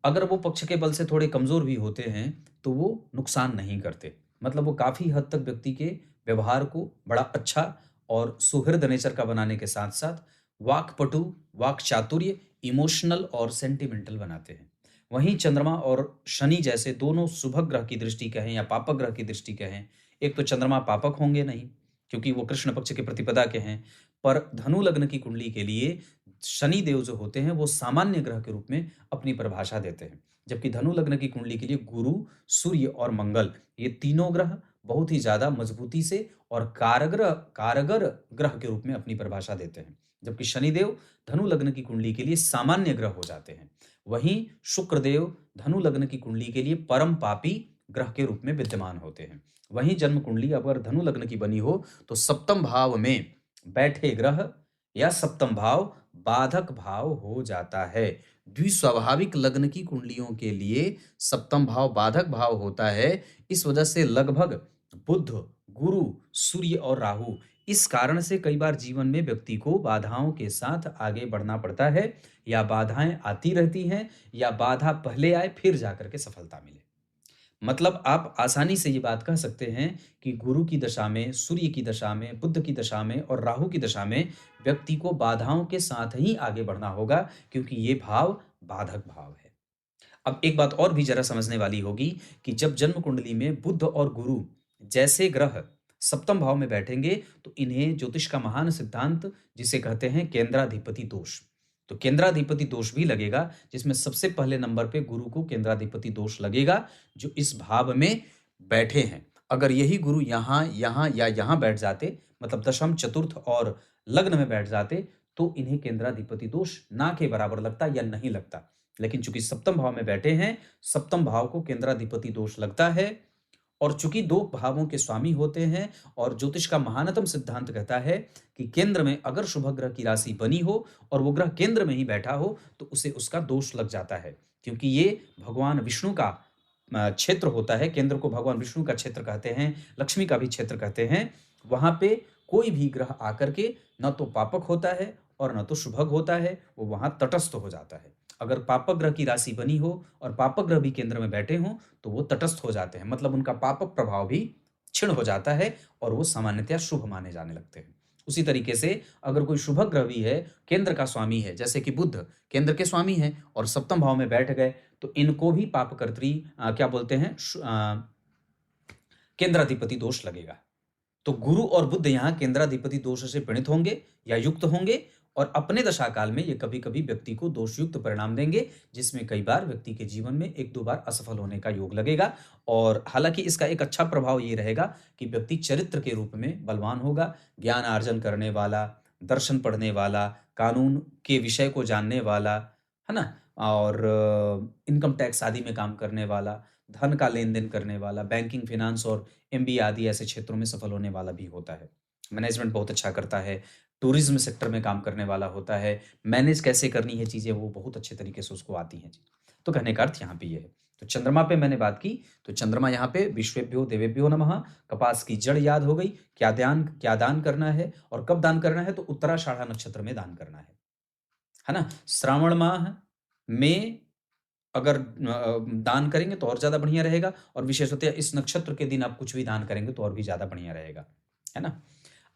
अगर वो पक्ष के बल से थोड़े कमजोर भी होते हैं, तो वो नुकसान नहीं करते। मतलब वो काफी हद तक व्यक्ति के व्यवहार को बड़ा अच्छा और सुहृद नेचर का बनाने के साथ साथ वाक्पटु, वाक चातुर्य, इमोशनल और सेंटिमेंटल बनाते हैं। वहीं चंद्रमा और शनि जैसे दोनों शुभ ग्रह की दृष्टि कहें या पापक ग्रह की दृष्टि कहें, एक तो चंद्रमा पापक होंगे नहीं, क्योंकि वो कृष्ण पक्ष के प्रतिपदा के हैं, पर धनु लग्न की कुंडली के लिए शनि देव जो होते हैं वो सामान्य ग्रह के रूप में अपनी परिभाषा देते हैं। जबकि धनु लग्न की कुंडली के लिए गुरु, सूर्य और मंगल, ये तीनों ग्रह बहुत ही ज़्यादा मजबूती से और कारगर ग्रह के रूप में अपनी परिभाषा देते हैं। जबकि शनिदेव धनु लग्न की कुंडली के लिए सामान्य ग्रह हो जाते हैं। वहीं शुक्रदेव धनु लग्न की कुंडली के लिए परम पापी ग्रह के रूप में विद्यमान होते हैं। वहीं जन्म कुंडली अगर धनु लग्न की बनी हो तो सप्तम भाव में बैठे ग्रह या सप्तम भाव बाधक भाव हो जाता है। द्विस्वाभाविक लग्न की कुंडलियों के लिए सप्तम भाव बाधक भाव होता है। इस वजह से लगभग बुध, गुरु, सूर्य और राहु, इस कारण से कई बार जीवन में व्यक्ति को बाधाओं के साथ आगे बढ़ना पड़ता है, या बाधाएं आती रहती हैं, या बाधा पहले आए फिर जाकर के सफलता मिले। मतलब आप आसानी से ये बात कह सकते हैं कि गुरु की दशा में, सूर्य की दशा में, बुध की दशा में और राहु की दशा में व्यक्ति को बाधाओं के साथ ही आगे बढ़ना होगा, क्योंकि ये भाव बाधक भाव है। अब एक बात और भी जरा समझने वाली होगी कि जब जन्म कुंडली में बुध और गुरु जैसे ग्रह सप्तम भाव में बैठेंगे तो इन्हें ज्योतिष का महान सिद्धांत जिसे कहते हैं केंद्राधिपति दोष, तो केंद्राधिपति दोष भी लगेगा, जिसमें सबसे पहले नंबर पे गुरु को केंद्राधिपति दोष लगेगा जो इस भाव में बैठे हैं। अगर यही गुरु यहाँ यहाँ या यहाँ बैठ जाते, मतलब दशम, चतुर्थ और लग्न में बैठ जाते, तो इन्हें केंद्राधिपति दोष ना के बराबर लगता या नहीं लगता। लेकिन चूंकि सप्तम भाव में बैठे हैं, सप्तम भाव को केंद्राधिपति दोष लगता है, और चूंकि दो भावों के स्वामी होते हैं, और ज्योतिष का महानतम सिद्धांत कहता है कि केंद्र में अगर शुभ ग्रह की राशि बनी हो और वो ग्रह केंद्र में ही बैठा हो तो उसे उसका दोष लग जाता है, क्योंकि ये भगवान विष्णु का क्षेत्र होता है। केंद्र को भगवान विष्णु का क्षेत्र कहते हैं, लक्ष्मी का भी क्षेत्र कहते हैं। वहां पे कोई भी ग्रह आकर के न तो पापक होता है और न तो शुभग होता है, वो वहां तटस्थ हो जाता है। अगर पापक ग्रह की राशि बनी हो और पापक ग्रह भी केंद्र में बैठे हों तो वो तटस्थ हो जाते हैं, मतलब उनका पापक प्रभाव भी क्षीण हो जाता है और वो सामान्यतया शुभ माने जाने लगते हैं। उसी तरीके से अगर कोई शुभ ग्रह भी है, केंद्र का स्वामी है, जैसे कि बुध केंद्र के स्वामी है और सप्तम भाव में बैठ गए, तो इनको भी पापकर्त्री क्या बोलते हैं, केंद्राधिपति दोष लगेगा। तो गुरु और बुध यहाँ केंद्राधिपति दोष से पीड़ित होंगे या युक्त होंगे, और अपने दशा काल में ये कभी कभी व्यक्ति को दोषयुक्त परिणाम देंगे, जिसमें कई बार व्यक्ति के जीवन में एक दो बार असफल होने का योग लगेगा। और हालांकि इसका एक अच्छा प्रभाव ये रहेगा कि व्यक्ति चरित्र के रूप में बलवान होगा, ज्ञान अर्जन करने वाला, दर्शन पढ़ने वाला, कानून के विषय को जानने वाला, है ना, और इनकम टैक्स आदि में काम करने वाला, धन का लेन देन करने वाला, बैंकिंग, फाइनेंस और एमबीए आदि ऐसे क्षेत्रों में सफल होने वाला भी होता है। मैनेजमेंट बहुत अच्छा करता है, टूरिज्म सेक्टर में काम करने वाला होता है, मैनेज कैसे करनी है चीज़ें वो बहुत अच्छे तरीके से उसको आती हैं। तो कहने का अर्थ यहाँ पे ये है। तो चंद्रमा पे मैंने बात की, तो चंद्रमा यहाँ पे विश्वेभ्यो देवेभ्यो नमः, कपास की जड़ याद हो गई, क्या दान करना है और कब दान करना है, तो उत्तराषाढ़ा नक्षत्र में दान करना है ना। श्रावण माह में अगर दान करेंगे तो और ज्यादा बढ़िया रहेगा, और विशेषतः इस नक्षत्र के दिन आप कुछ भी दान करेंगे तो और भी ज्यादा बढ़िया रहेगा, है ना।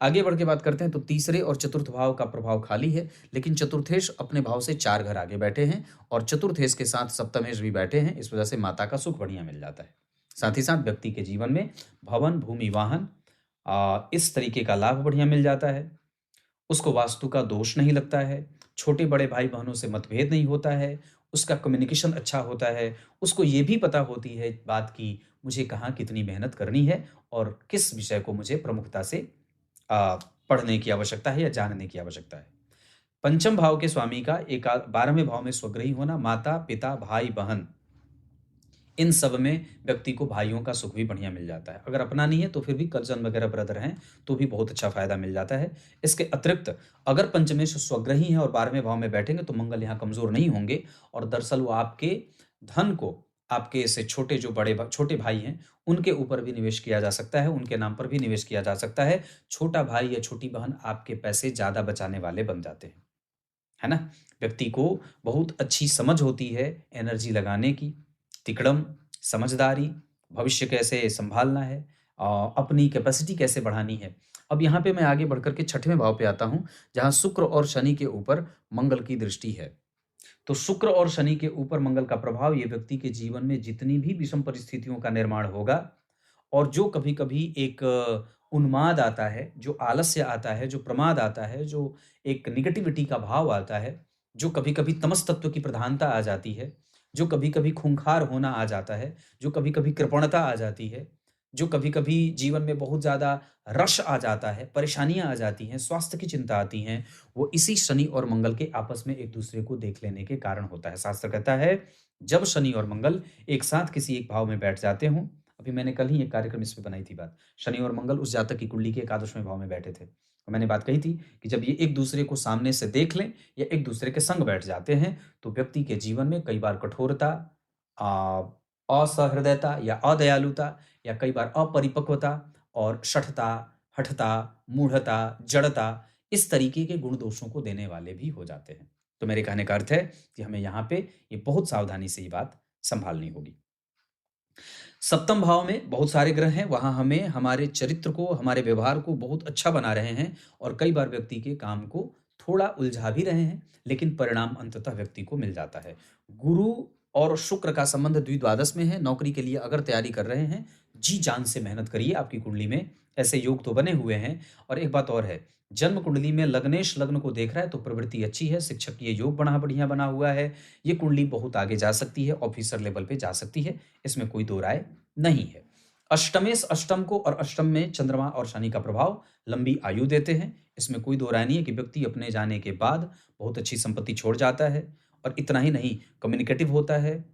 आगे बढ़ के बात करते हैं, तो तीसरे और चतुर्थ भाव का प्रभाव खाली है, लेकिन चतुर्थेश अपने भाव से 4 घर आगे बैठे हैं, और चतुर्थेश के साथ सप्तमेश भी बैठे हैं। इस वजह से माता का सुख बढ़िया मिल जाता है। साथ ही साथ व्यक्ति के जीवन में भवन, भूमि, वाहन इस तरीके का लाभ बढ़िया मिल जाता है। उसको वास्तु का दोष नहीं लगता है, छोटे बड़े भाई बहनों से मतभेद नहीं होता है, उसका कम्युनिकेशन अच्छा होता है, उसको ये भी पता होती है बात की मुझे कहाँ कितनी मेहनत करनी है और किस विषय को मुझे प्रमुखता से पढ़ने की आवश्यकता है या जानने की आवश्यकता है। पंचम भाव के स्वामी का 12वें भाव में स्वग्रही होना, माता, पिता, भाई, बहन, इन सब में व्यक्ति को भाइयों का सुख भी बढ़िया मिल जाता है। अगर अपना नहीं है तो फिर भी कजन वगैरह ब्रदर हैं तो भी बहुत अच्छा फायदा मिल जाता है। इसके अतिरिक्त अगर पंचमेश स्वग्रही हैं और 12वें भाव में बैठेंगे तो मंगल यहाँ कमजोर नहीं होंगे, और दरअसल वो आपके धन को आपके से छोटे भाई हैं उनके ऊपर भी निवेश किया जा सकता है, उनके नाम पर भी निवेश किया जा सकता है। छोटा भाई या छोटी बहन आपके पैसे ज्यादा बचाने वाले बन जाते हैं, है ना। व्यक्ति को बहुत अच्छी समझ होती है एनर्जी लगाने की, तिकड़म, समझदारी, भविष्य कैसे संभालना है, अपनी कैपेसिटी कैसे बढ़ानी है। अब यहाँ पे मैं आगे बढ़कर के 6वें भाव पे आता हूँ, जहाँ शुक्र और शनि के ऊपर मंगल की दृष्टि है। तो शुक्र और शनि के ऊपर मंगल का प्रभाव ये व्यक्ति के जीवन में जितनी भी विषम परिस्थितियों का निर्माण होगा, और जो कभी कभी एक उन्माद आता है, जो आलस्य आता है, जो प्रमाद आता है, जो एक निगेटिविटी का भाव आता है, जो कभी कभी तमस तत्व की प्रधानता आ जाती है, जो कभी-कभी खूंखार होना आ जाता है, जो कभी-कभी कृपणता आ जाती है, जो कभी-कभी जीवन में बहुत ज़्यादा रश आ जाता है, परेशानियाँ आ जाती हैं, स्वास्थ्य की चिंता आती हैं, वो इसी शनि और मंगल के आपस में एक-दूसरे को देख लेने के कारण होता है। शास्त्र कहता है, जब शनि और मंगल एक साथ किसी एक भाव में बैठ जाते हों, अभी मैंने कल ही एक कार्यक्रम इस पे बनाई थी बात। शनि और मंगल उस जातक की कुंडली के एकादशवें भाव में बैठे थे। और मैंने बात कही थी कि जब ये एक-दूसरे को सामने से देख लें या एक-दूसरे के संग बैठ जाते हैं, तो व्यक्ति के जीवन में कई बार कठोरता, अ, असहृदयता या अदयालुता या कई बार अपरिपक्वता और शठता, हठता, मूढ़ता, जड़ता, इस तरीके के गुण दोषों को देने वाले भी हो जाते हैं। तो मेरे कहने का अर्थ है कि हमें यहाँ पे ये बहुत सावधानी से ये बात सँभालनी होगी। सप्तम भाव में बहुत सारे ग्रह हैं, वहाँ हमें हमारे चरित्र को, हमारे व्यवहार को बहुत अच्छा बना रहे हैं और कई बार व्यक्ति के काम को थोड़ा उलझा भी रहे हैं, लेकिन परिणाम अंततः व्यक्ति को मिल जाता है। गुरु और शुक्र का संबंध द्विद्वादश में है, नौकरी के लिए अगर तैयारी कर रहे हैं, जी-जान से मेहनत करिए, आपकी कुंडली में ऐसे योग तो बने हुए हैं। और एक बात और है, जन्म कुंडली में लग्नेश लग्न को देख रहा है तो प्रवृत्ति अच्छी है, शिक्षक ये योग बढ़िया बना हुआ है, ये कुंडली बहुत आगे जा सकती है, ऑफिसर लेवल पे जा सकती है, इसमें कोई दो राय नहीं है। अष्टमेश अष्टम को और अष्टम में चंद्रमा और शनि का प्रभाव लंबी आयु देते हैं। इसमें कोई दो राय नहीं है कि व्यक्ति अपने जाने के बाद बहुत अच्छी संपत्ति छोड़ जाता है और इतना ही नहीं, कम्युनिकेटिव होता है,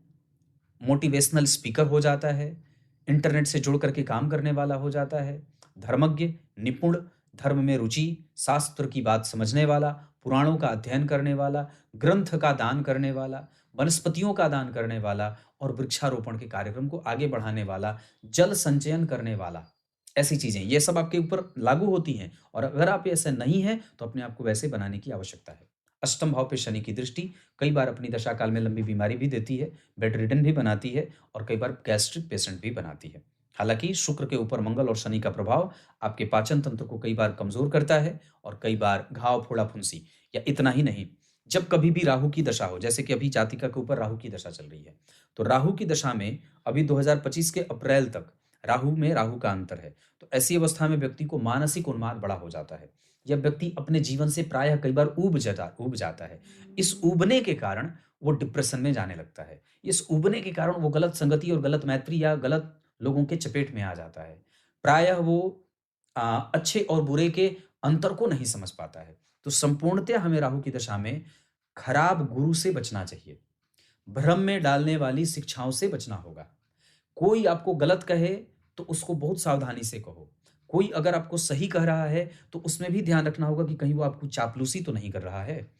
मोटिवेशनल स्पीकर हो जाता है, इंटरनेट से जुड़ करके काम करने वाला हो जाता है, धर्मज्ञ, निपुण, धर्म में रुचि, शास्त्र की बात समझने वाला, पुराणों का अध्ययन करने वाला, ग्रंथ का दान करने वाला, वनस्पतियों का दान करने वाला और वृक्षारोपण के कार्यक्रम को आगे बढ़ाने वाला, जल संचयन करने वाला, ऐसी चीजें ये सब आपके ऊपर लागू होती हैं। और अगर आप ऐसे नहीं हैं तो अपने आप को वैसे बनाने की आवश्यकता है। अष्टम भाव पे शनि की दृष्टि कई बार अपनी दशा काल में लंबी बीमारी भी देती है, बेड रिडन भी बनाती है और कई बार गैस्ट्रिक पेशेंट भी बनाती है। हालांकि शुक्र के ऊपर मंगल और शनि का प्रभाव आपके पाचन तंत्र को कई बार कमजोर करता है और कई बार घाव, फोड़ा, फुंसी, या इतना ही नहीं, जब कभी भी राहु की दशा हो, जैसे कि अभी जातिका के ऊपर राहु की दशा चल रही है, तो राहु की दशा में अभी 2025 के अप्रैल तक राहु में राहु का अंतर है। तो ऐसी अवस्था में व्यक्ति को मानसिक उन्माद बड़ा हो जाता है या व्यक्ति अपने जीवन से प्रायः कई बार ऊब जाता है। इस ऊबने के कारण वो डिप्रेशन में जाने लगता है। इस ऊबने के कारण वो गलत संगति और गलत मैत्री या गलत लोगों के चपेट में आ जाता है। प्रायः वो अच्छे और बुरे के अंतर को नहीं समझ पाता है। तो संपूर्णतः हमें राहु की दशा में खराब गुरु से बचना चाहिए। भ्रम में डालने वाली शिक्षाओं से बचना होगा। कोई आपको गलत कहे तो उसको बहुत सावधानी से कहो। कोई अगर आपको सही कह रहा है तो उसमें भी ध्यान रखना होगा कि कहीं वो आपको चापलूसी तो नहीं कर रहा है।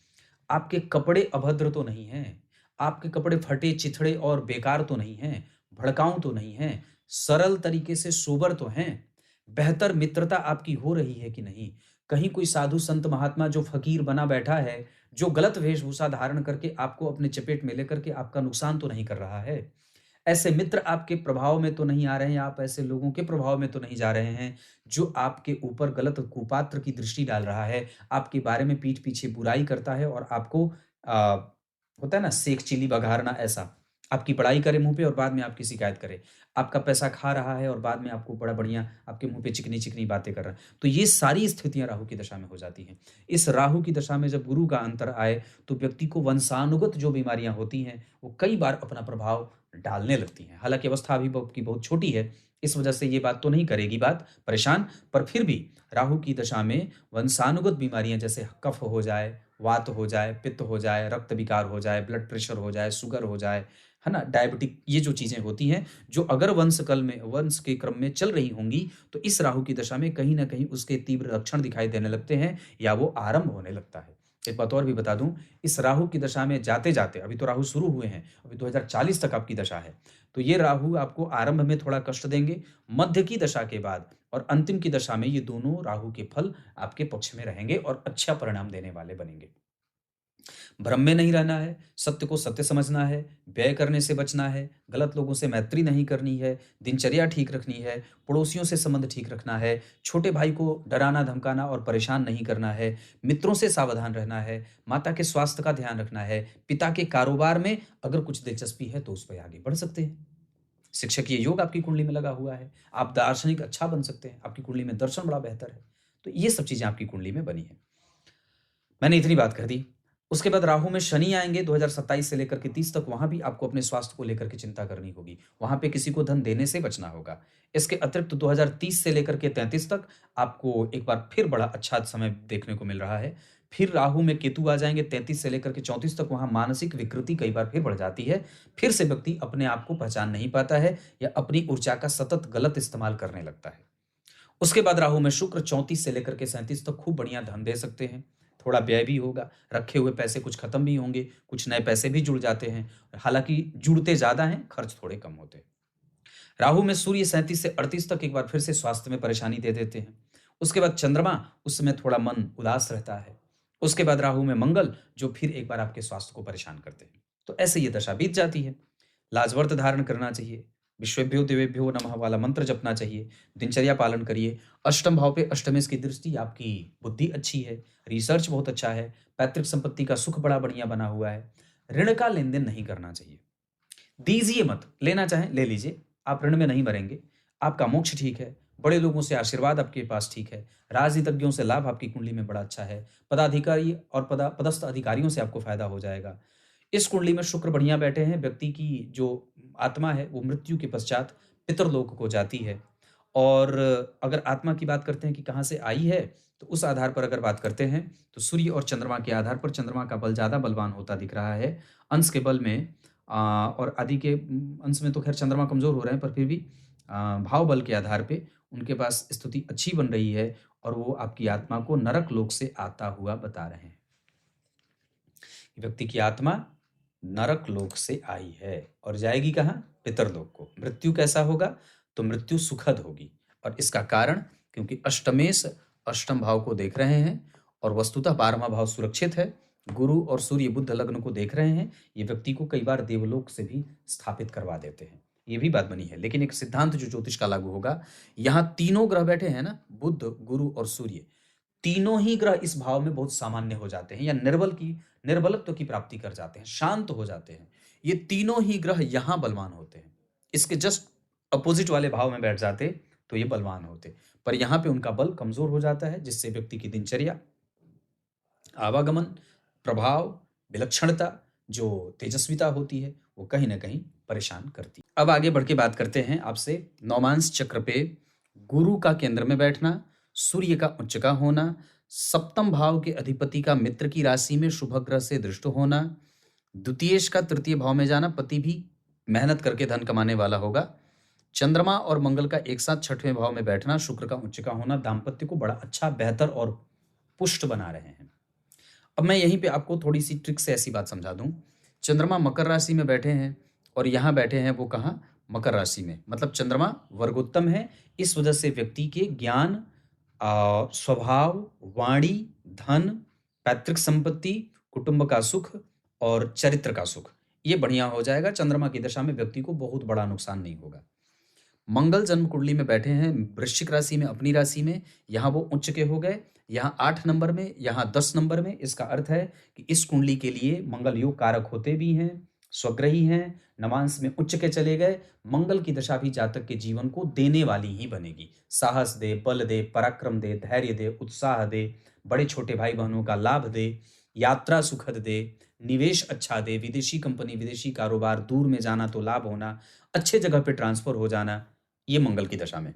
आपके कपड़े अभद्र तो नहीं हैं। आपके कपड़े फटे, चिथड़े और बेकार तो नहीं हैं। भड़काऊ तो नहीं हैं। सरल तरीके से सोबर तो हैं। बेहतर मित्रता आपकी हो रही है कि नहीं? कहीं कोई साधु संत महात्मा जो फ़कीर बना बैठा है, जो गलत वेशभूषा धारण करके आपको अपने चपेट में लेकर के आपका नुकसान तो नहीं कर रहा है? ऐसे मित्र आपके प्रभाव में तो नहीं आ रहे हैं, आप ऐसे लोगों के प्रभाव में तो नहीं जा रहे हैं, जो आपके ऊपर गलत कुपात्र की दृष्टि डाल रहा है, आपके बारे में पीठ पीछे बुराई करता है और आपको होता है ना सेक चिली बघारना ऐसा, आपकी बड़ाई करे मुँह पे और बाद में आपकी शिकायत करे। आपका पैसा खा रहा है और बाद में आपको बड़ा बढ़िया आपके मुँह पे चिकनी-चिकनी बातें कर रहा है। तो ये सारी स्थितियाँ राहु की दशा में हो जाती हैं। इस राहु की दशा में जब गुरु का अंतर आए, तो व्यक्ति को वंशानुगत जो बीमारियाँ होती हैं, वो कई बार अपना प्रभाव डालने लगती हैं। हालाँकि अवस्था अभी आपकी बहुत छोटी है, इस वजह से ये बात तो नहीं करेगी बात परेशान, पर फिर भी राहु की दशा में वंशानुगत बीमारियाँ जैसे कफ हो जाए, वात हो जाए, पित्त हो जाए, रक्त विकार हो जाए, ब्लड प्रेशर हो जाए, शुगर हो जाए, है ना? डायबिटिक, ये जो चीज़ें होती हैं, जो अगर वंश के क्रम में चल रही होंगी, तो इस राहु की दशा में कहीं न कहीं उसके तीव्र लक्षण दिखाई देने लगते हैं या वो आरंभ होने लगता है। एक बात और भी बता दूँ, इस राहु की दशा में जाते-जाते, अभी तो राहु शुरू हुए हैं, अभी 2040 तक आपकी दशा है। तो ये राहु आपको आरंभ में थोड़ा कष्ट देंगे, मध्य की दशा के बाद और अंतिम की दशा में ये दोनों राहु के फल आपके पक्ष में रहेंगे और अच्छा परिणाम देने वाले बनेंगे। भ्रम में नहीं रहना है, सत्य को सत्य समझना है, व्यय करने से बचना है, गलत लोगों से मैत्री नहीं करनी है, दिनचर्या ठीक रखनी है, पड़ोसियों से संबंध ठीक रखना है, छोटे भाई को डराना, धमकाना और परेशान नहीं करना है, मित्रों से सावधान रहना है, माता के स्वास्थ्य का ध्यान रखना है, पिता के कारोबार में अगर कुछ दिलचस्पी है तो उस पे आगे बढ़ सकते हैं। शिक्षकीय योग आपकी कुंडली में लगा हुआ है, आप दार्शनिक अच्छा बन सकते हैं, आपकी कुंडली में दर्शन बड़ा बेहतर है। तो ये सब चीज़ें आपकी कुंडली में बनी हैं। मैंने इतनी बात कर दी। उसके बाद राहु में शनि आएँगे 2027 से लेकर के 30 तक, वहाँ भी आपको अपने स्वास्थ्य को लेकर के चिंता करनी होगी। वहाँ पे किसी को धन देने से बचना होगा। इसके अतिरिक्त 2030 से लेकर के 33 तक आपको एक बार फिर बड़ा अच्छा समय देखने को मिल रहा है। फिर राहु में केतु आ जाएँगे 33 से लेकर के 34 तक, वहाँ मानसिक विकृति कई बार फिर बढ़ जाती है। फिर से व्यक्ति अपने आप को पहचान नहीं पाता है या अपनी ऊर्जा का सतत गलत इस्तेमाल करने लगता है। उसके बाद राहु में शुक्र 34 से लेकर के 37 तक खूब बढ़िया धन दे सकते हैं। थोड़ा व्यय भी होगा, रखे हुए पैसे कुछ खत्म भी होंगे, कुछ नए पैसे भी जुड़ जाते हैं। हालाँकि जुड़ते ज़्यादा हैं, खर्च थोड़े कम होते हैं। राहु में सूर्य 37 से 38 तक एक बार फिर से स्वास्थ्य में परेशानी दे देते हैं। उसके बाद चंद्रमा, उस समय थोड़ा मन उदास रहता है। उसके बाद राहु में मंगल, जो फिर एक बार आपके स्वास्थ्य को परेशान करते हैं। तो ऐसे ये दशा बीत जाती है। लाजवर्त धारण करना चाहिए, विश्वेभ्यो देवेभ्यो नमः वाला मंत्र जपना चाहिए, दिनचर्या पालन करिए। अष्टम भाव पे अष्टमेश की दृष्टि, आपकी बुद्धि अच्छी है, रिसर्च बहुत अच्छा है, पैतृक संपत्ति का सुख बड़ा बढ़िया बना हुआ है। ऋण का लेन-देन नहीं करना चाहिए। दीजिए मत, लेना चाहें ले लीजिए, आप ऋण में नहीं मरेंगे। आपका मोक्ष ठीक है, बड़े लोगों से आशीर्वाद आपके पास ठीक है, राजनीतिज्ञों से लाभ आपकी कुंडली में बड़ा अच्छा है, पदाधिकारी और पदस्थ अधिकारियों से आपको फायदा हो जाएगा। इस कुंडली में शुक्र बढ़िया बैठे हैं, व्यक्ति की जो आत्मा है वो मृत्यु के पश्चात पितरलोक को जाती है। और अगर आत्मा की बात करते हैं कि कहाँ से आई है, तो उस आधार पर अगर बात करते हैं तो सूर्य और चंद्रमा के आधार पर चंद्रमा का बल ज़्यादा बलवान होता दिख रहा है। अंश के बल में और आदि के अंश में तो खैर चंद्रमा कमज़ोर हो रहे हैं, पर फिर भी भाव बल के आधार पे उनके पास स्थिति अच्छी बन रही है और वो आपकी आत्मा को नरक लोक से आता हुआ बता रहे हैं। व्यक्ति की आत्मा नरक लोक से आई है और जाएगी कहाँ? पितरलोक को। मृत्यु कैसा होगा? तो मृत्यु सुखद होगी। और इसका कारण, क्योंकि अष्टमेश अष्टम भाव को देख रहे हैं और वस्तुतः 12वां भाव सुरक्षित है। गुरु और सूर्य बुध लग्न को देख रहे हैं, ये व्यक्ति को कई बार देवलोक से भी स्थापित करवा देते हैं। ये भी बात बनी है, लेकिन एक सिद्धांत जो ज्योतिष का लागू होगा, यहाँ तीनों ग्रह बैठे हैं ना, बुध, गुरु और सूर्य, तीनों ही ग्रह इस भाव में बहुत सामान्य हो जाते हैं या निर्बलत्व की प्राप्ति कर जाते हैं, शांत हो जाते हैं। ये तीनों ही ग्रह यहां बलवान होते हैं। इसके जस्ट अपोजिट वाले भाव में बैठ जाते तो ये बलवान होते, पर यहां पे उनका बल कमजोर हो जाता है, जिससे व्यक्ति की दिनचर्या, आवागमन, प्रभाव, विलक्षणता, जो तेजस्विता होती है, वो कहीं ना कहीं परेशान करती है। अब आगे बढ़ के बात करते हैं आपसे नौमांस चक्र पे गुरु का केंद्र में बैठना, सूर्य का उच्च का होना, सप्तम भाव के अधिपति का मित्र की राशि में शुभ ग्रह से दृष्ट होना, द्वितीयेश का तृतीय भाव में जाना, पति भी मेहनत करके धन कमाने वाला होगा, चंद्रमा और मंगल का एक साथ छठवें भाव में बैठना, शुक्र का उच्च का होना, दाम्पत्य को बड़ा अच्छा, बेहतर और पुष्ट बना रहे हैं। अब मैं यहीं पे आपको थोड़ी सी ट्रिक से ऐसी बात समझा दूं। चंद्रमा मकर राशि में बैठे हैं और यहाँ बैठे हैं वो कहाँ? मकर राशि में, मतलब चंद्रमा वर्गोत्तम है। इस वजह से व्यक्ति के ज्ञान, स्वभाव, वाणी, धन, पैतृक संपत्ति, कुटुंब का सुख और चरित्र का सुख, ये बढ़िया हो जाएगा। चंद्रमा की दशा में व्यक्ति को बहुत बड़ा नुकसान नहीं होगा। मंगल जन्म कुंडली में बैठे हैं वृश्चिक राशि में, अपनी राशि में, यहाँ वो उच्च के हो गए, यहाँ 8 नंबर में, यहाँ 10 नंबर में। इसका अर्थ है कि इस कुंडली के लिए मंगल योग कारक होते भी हैं, स्वग्रही हैं, नवांश में उच्च के चले गए। मंगल की दशा भी जातक के जीवन को देने वाली ही बनेगी। साहस दे, बल दे, पराक्रम दे, धैर्य दे, उत्साह दे, बड़े छोटे भाई बहनों का लाभ दे, यात्रा सुखद दे, निवेश अच्छा दे, विदेशी कंपनी, विदेशी कारोबार, दूर में जाना तो लाभ होना, अच्छे जगह पे ट्रांसफर हो जाना, ये मंगल की दशा में।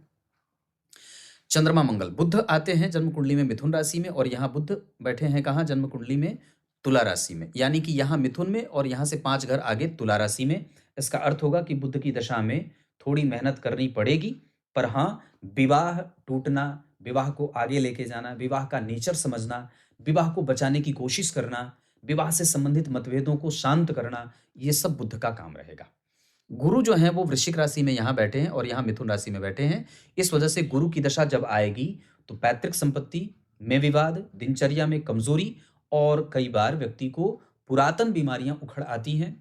चंद्रमा मंगल, बुध आते हैं जन्म कुंडली में मिथुन राशि में और यहाँ बुध बैठे हैं कहाँ? जन्म कुंडली में तुला राशि में, यानी कि यहाँ मिथुन में और यहाँ से 5 घर आगे तुला राशि में। इसका अर्थ होगा कि बुध की दशा में थोड़ी मेहनत करनी पड़ेगी, पर हाँ, विवाह टूटना, विवाह को आगे लेके जाना, विवाह का नेचर समझना, विवाह को बचाने की कोशिश करना, विवाह से संबंधित मतभेदों को शांत करना, ये सब बुध का काम रहेगा। गुरु जो है वो वृश्चिक राशि में यहाँ बैठे हैं और यहाँ मिथुन राशि में बैठे हैं। इस वजह से गुरु की दशा जब आएगी तो पैतृक संपत्ति में विवाद, दिनचर्या में कमजोरी और कई बार व्यक्ति को पुरातन बीमारियां उखड़ आती हैं,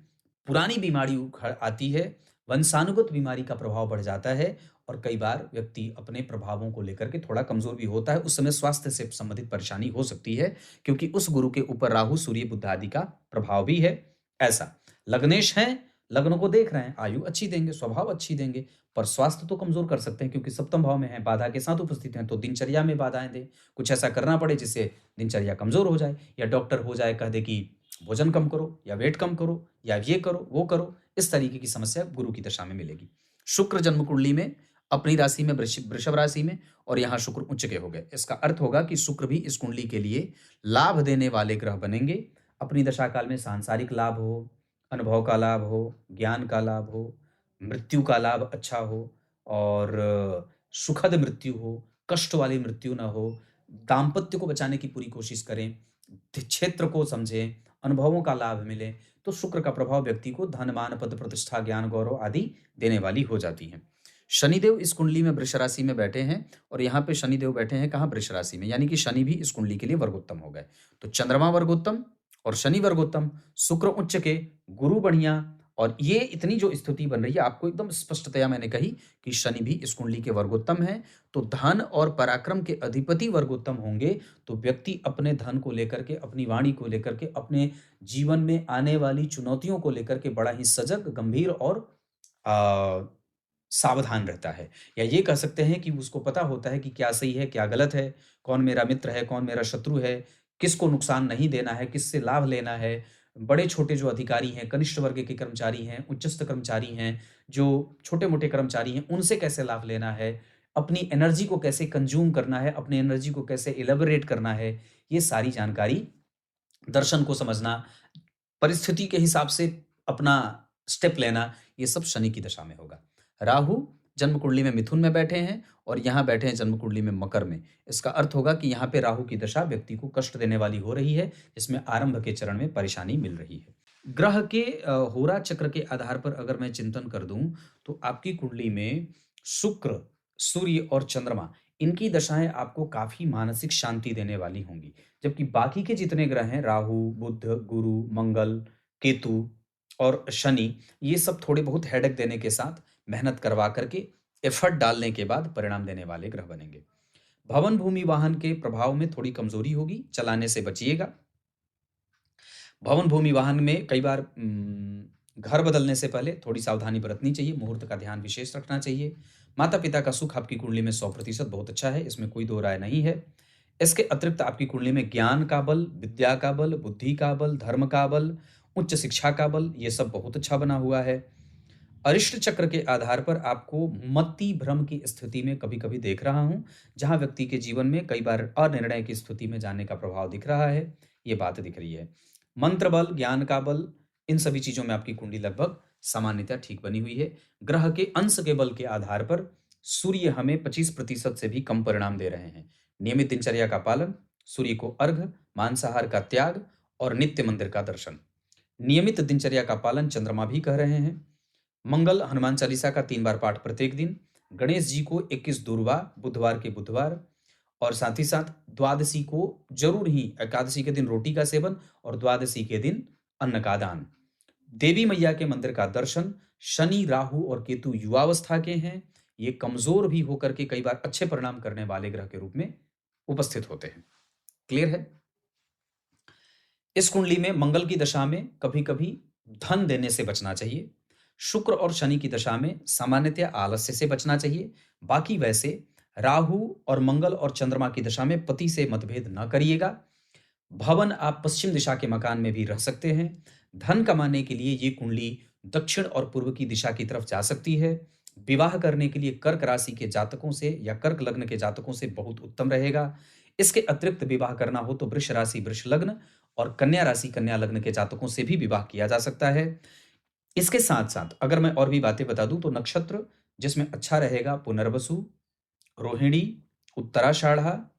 पुरानी बीमारी उखड़ आती है, वंशानुगत बीमारी का प्रभाव बढ़ जाता है और कई बार व्यक्ति अपने प्रभावों को लेकर के थोड़ा कमजोर भी होता है। उस समय स्वास्थ्य से संबंधित परेशानी हो सकती है, क्योंकि उस गुरु के ऊपर राहु, सूर्य, बुध आदि का प्रभाव भी है। ऐसा लग्नेश है, लग्न को देख रहे हैं, आयु अच्छी देंगे, स्वभाव अच्छी देंगे, पर स्वास्थ्य तो कमजोर कर सकते हैं, क्योंकि सप्तम भाव में है, बाधा के साथ उपस्थित हैं, तो दिनचर्या में बाधाएं दे, कुछ ऐसा करना पड़े जिससे दिनचर्या कमजोर हो जाए, या डॉक्टर हो जाए कह दे कि भोजन कम करो या वेट कम करो या ये करो, वो करो, इस तरीके की समस्या गुरु की दशा में मिलेगी। शुक्र जन्म कुंडली में अपनी राशि में वृषभ राशि में और यहाँ शुक्र उच्च के हो गए। इसका अर्थ होगा कि शुक्र भी इस कुंडली के लिए लाभ देने वाले ग्रह बनेंगे। अपनी दशा काल में सांसारिक लाभ हो, अनुभव का लाभ हो, ज्ञान का लाभ हो, मृत्यु का लाभ अच्छा हो और सुखद मृत्यु हो, कष्ट वाली मृत्यु ना हो, दाम्पत्य को बचाने की पूरी कोशिश करें, क्षेत्र को समझें, अनुभवों का लाभ मिले, तो शुक्र का प्रभाव व्यक्ति को धन, मान, पद, प्रतिष्ठा, ज्ञान, गौरव आदि देने वाली हो जाती है। शनिदेव इस कुंडली में वृष राशि में बैठे हैं और यहाँ पे शनिदेव बैठे हैं कहाँ? वृष राशि में, यानी कि शनि भी इस कुंडली के लिए वर्गोत्तम हो गए। तो चंद्रमा वर्गोत्तम और शनि वर्गोत्तम, शुक्र उच्च के, गुरु बढ़िया, और ये इतनी जो स्थिति बन रही है आपको एकदम स्पष्टतया मैंने कही कि शनि भी इस कुंडली के वर्गोत्तम है। तो धन और पराक्रम के अधिपति वर्गोत्तम होंगे तो व्यक्ति अपने धन को लेकर के, अपनी वाणी को लेकर के, अपने जीवन में आने वाली चुनौतियों को लेकर के बड़ा ही सजग, गंभीर और आ, सावधान रहता है। या ये कह सकते हैं कि उसको पता होता है कि क्या सही है, क्या गलत है, कौन मेरा मित्र है, कौन मेरा शत्रु है, किसको नुकसान नहीं देना है, किससे लाभ लेना है। बड़े-छोटे जो अधिकारी हैं, कनिष्ठ वर्ग के कर्मचारी हैं, उच्चस्थ कर्मचारी हैं, जो छोटे-मोटे कर्मचारी हैं, उनसे कैसे लाभ लेना है, अपनी एनर्जी को कैसे कंज़्यूम करना है, अपनी एनर्जी को कैसे इलैबोरेट करना है, ये सारी जानकारी, दर्शन को समझना, परिस्थिति के हिसाब से अपना स्टेप लेना, ये सब शनि की दशा में होगा। राहु जन्म कुंडली में मिथुन में बैठे हैं और यहाँ बैठे हैं जन्म कुंडली में मकर में। इसका अर्थ होगा कि यहाँ पे राहु की दशा व्यक्ति को कष्ट देने वाली हो रही है, जिसमें आरंभ के चरण में परेशानी मिल रही है। ग्रह के होरा चक्र के आधार पर अगर मैं चिंतन कर दूं तो आपकी कुंडली में शुक्र, सूर्य और चंद्रमा, इनकी दशाएं आपको काफी मानसिक शांति देने वाली होंगी। जबकि बाकी के जितने ग्रह हैं, राहु, बुध, गुरु, मंगल, केतु और शनि, ये सब थोड़े बहुत हेडेक देने के साथ, मेहनत करवा करके, एफर्ट डालने के बाद परिणाम देने वाले ग्रह बनेंगे। भवन, भूमि, वाहन के प्रभाव में थोड़ी कमजोरी होगी, चलाने से बचिएगा। भवन, भूमि, वाहन में कई बार घर बदलने से पहले थोड़ी सावधानी बरतनी चाहिए, मुहूर्त का ध्यान विशेष रखना चाहिए। माता-पिता का सुख आपकी कुंडली में 100% बहुत अच्छा है, इसमें कोई दो राय नहीं है। इसके अतिरिक्त आपकी कुंडली में ज्ञान का बल, विद्या का बल, बुद्धि का बल, धर्म का बल, उच्च शिक्षा का बल, ये सब बहुत अच्छा बना हुआ है। अरिष्ट चक्र के आधार पर आपको मति भ्रम की स्थिति में कभी-कभी देख रहा हूं, जहां व्यक्ति के जीवन में कई बार अनिर्णय की स्थिति में जाने का प्रभाव दिख रहा है, ये बात दिख रही है। मंत्र बल, ज्ञान का बल, इन सभी चीजों में आपकी कुंडली लगभग सामान्यतः ठीक बनी हुई है। ग्रह के अंश के बल के आधार पर सूर्य हमें 25% से भी कम परिणाम दे रहे हैं। नियमित दिनचर्या का पालन, सूर्य को अर्घ, मांसाहार का त्याग और नित्य मंदिर का दर्शन। नियमित दिनचर्या का पालन चंद्रमा भी कह रहे हैं। मंगल हनुमान चालीसा का 3 बार पाठ प्रत्येक दिन, गणेश जी को 21 दूर्वा बुधवार के बुधवार, और साथ ही साथ द्वादशी को जरूर ही, एकादशी के दिन रोटी का सेवन और द्वादशी के दिन अन्न का दान। देवी मैया के मंदिर का दर्शन। शनि, राहु और केतु युवावस्था के हैं, ये कमजोर भी होकर के कई बार अच्छे परिणाम करने वाले ग्रह के रूप में उपस्थित होते हैं। क्लियर है? इस कुंडली में मंगल की दशा में कभी कभी धन देने से बचना चाहिए। शुक्र और शनि की दशा में सामान्यतः आलस्य से बचना चाहिए। बाकी वैसे राहु और मंगल और चंद्रमा की दशा में पति से मतभेद न करिएगा। भवन आप पश्चिम दिशा के मकान में भी रह सकते हैं। धन कमाने के लिए ये कुंडली दक्षिण और पूर्व की दिशा की तरफ जा सकती है। विवाह करने के लिए कर्क राशि के जातकों से या कर्क लग्न के जातकों से बहुत उत्तम रहेगा। इसके अतिरिक्त विवाह करना हो तो वृष राशि, वृष लग्न और कन्या राशि, कन्या लग्न के जातकों से भी विवाह किया जा सकता है। इसके साथ साथ अगर मैं और भी बातें बता दूं तो नक्षत्र जिसमें अच्छा रहेगा पुनर्वसु, रोहिणी, उत्तराषाढ़ा,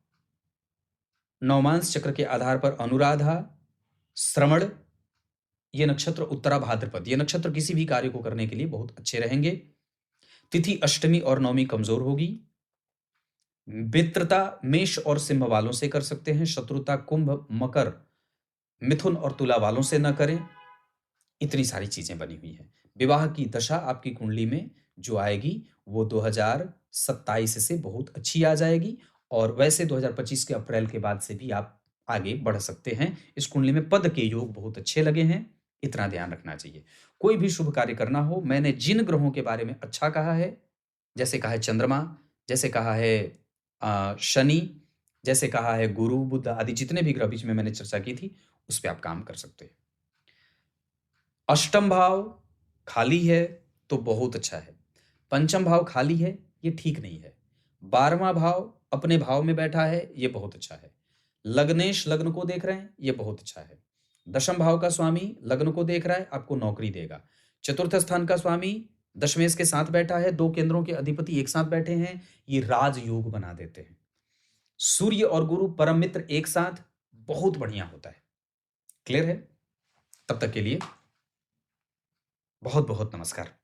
नवमांस चक्र के आधार पर अनुराधा, श्रवण, ये नक्षत्र, उत्तरा भाद्रपद, ये नक्षत्र किसी भी कार्य को करने के लिए बहुत अच्छे रहेंगे। तिथि अष्टमी और नवमी कमजोर होगी। मित्रता मेष और सिंह वालों से कर सकते हैं, शत्रुता कुंभ, मकर, मिथुन और तुला वालों से न करें। इतनी सारी चीजें बनी हुई हैं। विवाह की दशा आपकी कुंडली में जो आएगी वो 2027 से बहुत अच्छी आ जाएगी और वैसे 2025 के अप्रैल के बाद से भी आप आगे बढ़ सकते हैं। इस कुंडली में पद के योग बहुत अच्छे लगे हैं, इतना ध्यान रखना चाहिए। कोई भी शुभ कार्य करना हो, मैंने जिन ग्रहों के बारे में अच्छा कहा है, जैसे कहा है चंद्रमा, जैसे कहा है शनि, जैसे कहा है गुरु, बुध आदि जितने भी ग्रह बीच में मैंने चर्चा की थी, उस पर आप काम कर सकते हैं। अष्टम भाव खाली है तो बहुत अच्छा है। पंचम भाव खाली है, ये ठीक नहीं है। 12वां भाव अपने भाव में बैठा है, ये बहुत अच्छा है। लग्नेश लग्न को देख रहे हैं, ये बहुत अच्छा है। दशम भाव का स्वामी लग्न को देख रहा है, आपको नौकरी देगा। चतुर्थ स्थान का स्वामी दशमेश के साथ बैठा है, 2 केंद्रों के अधिपति एक साथ बैठे हैं, ये राजयोग बना देते हैं। सूर्य और गुरु परम मित्र एक साथ, बहुत बढ़िया होता है। क्लियर है? तब तक के लिए बहुत बहुत नमस्कार।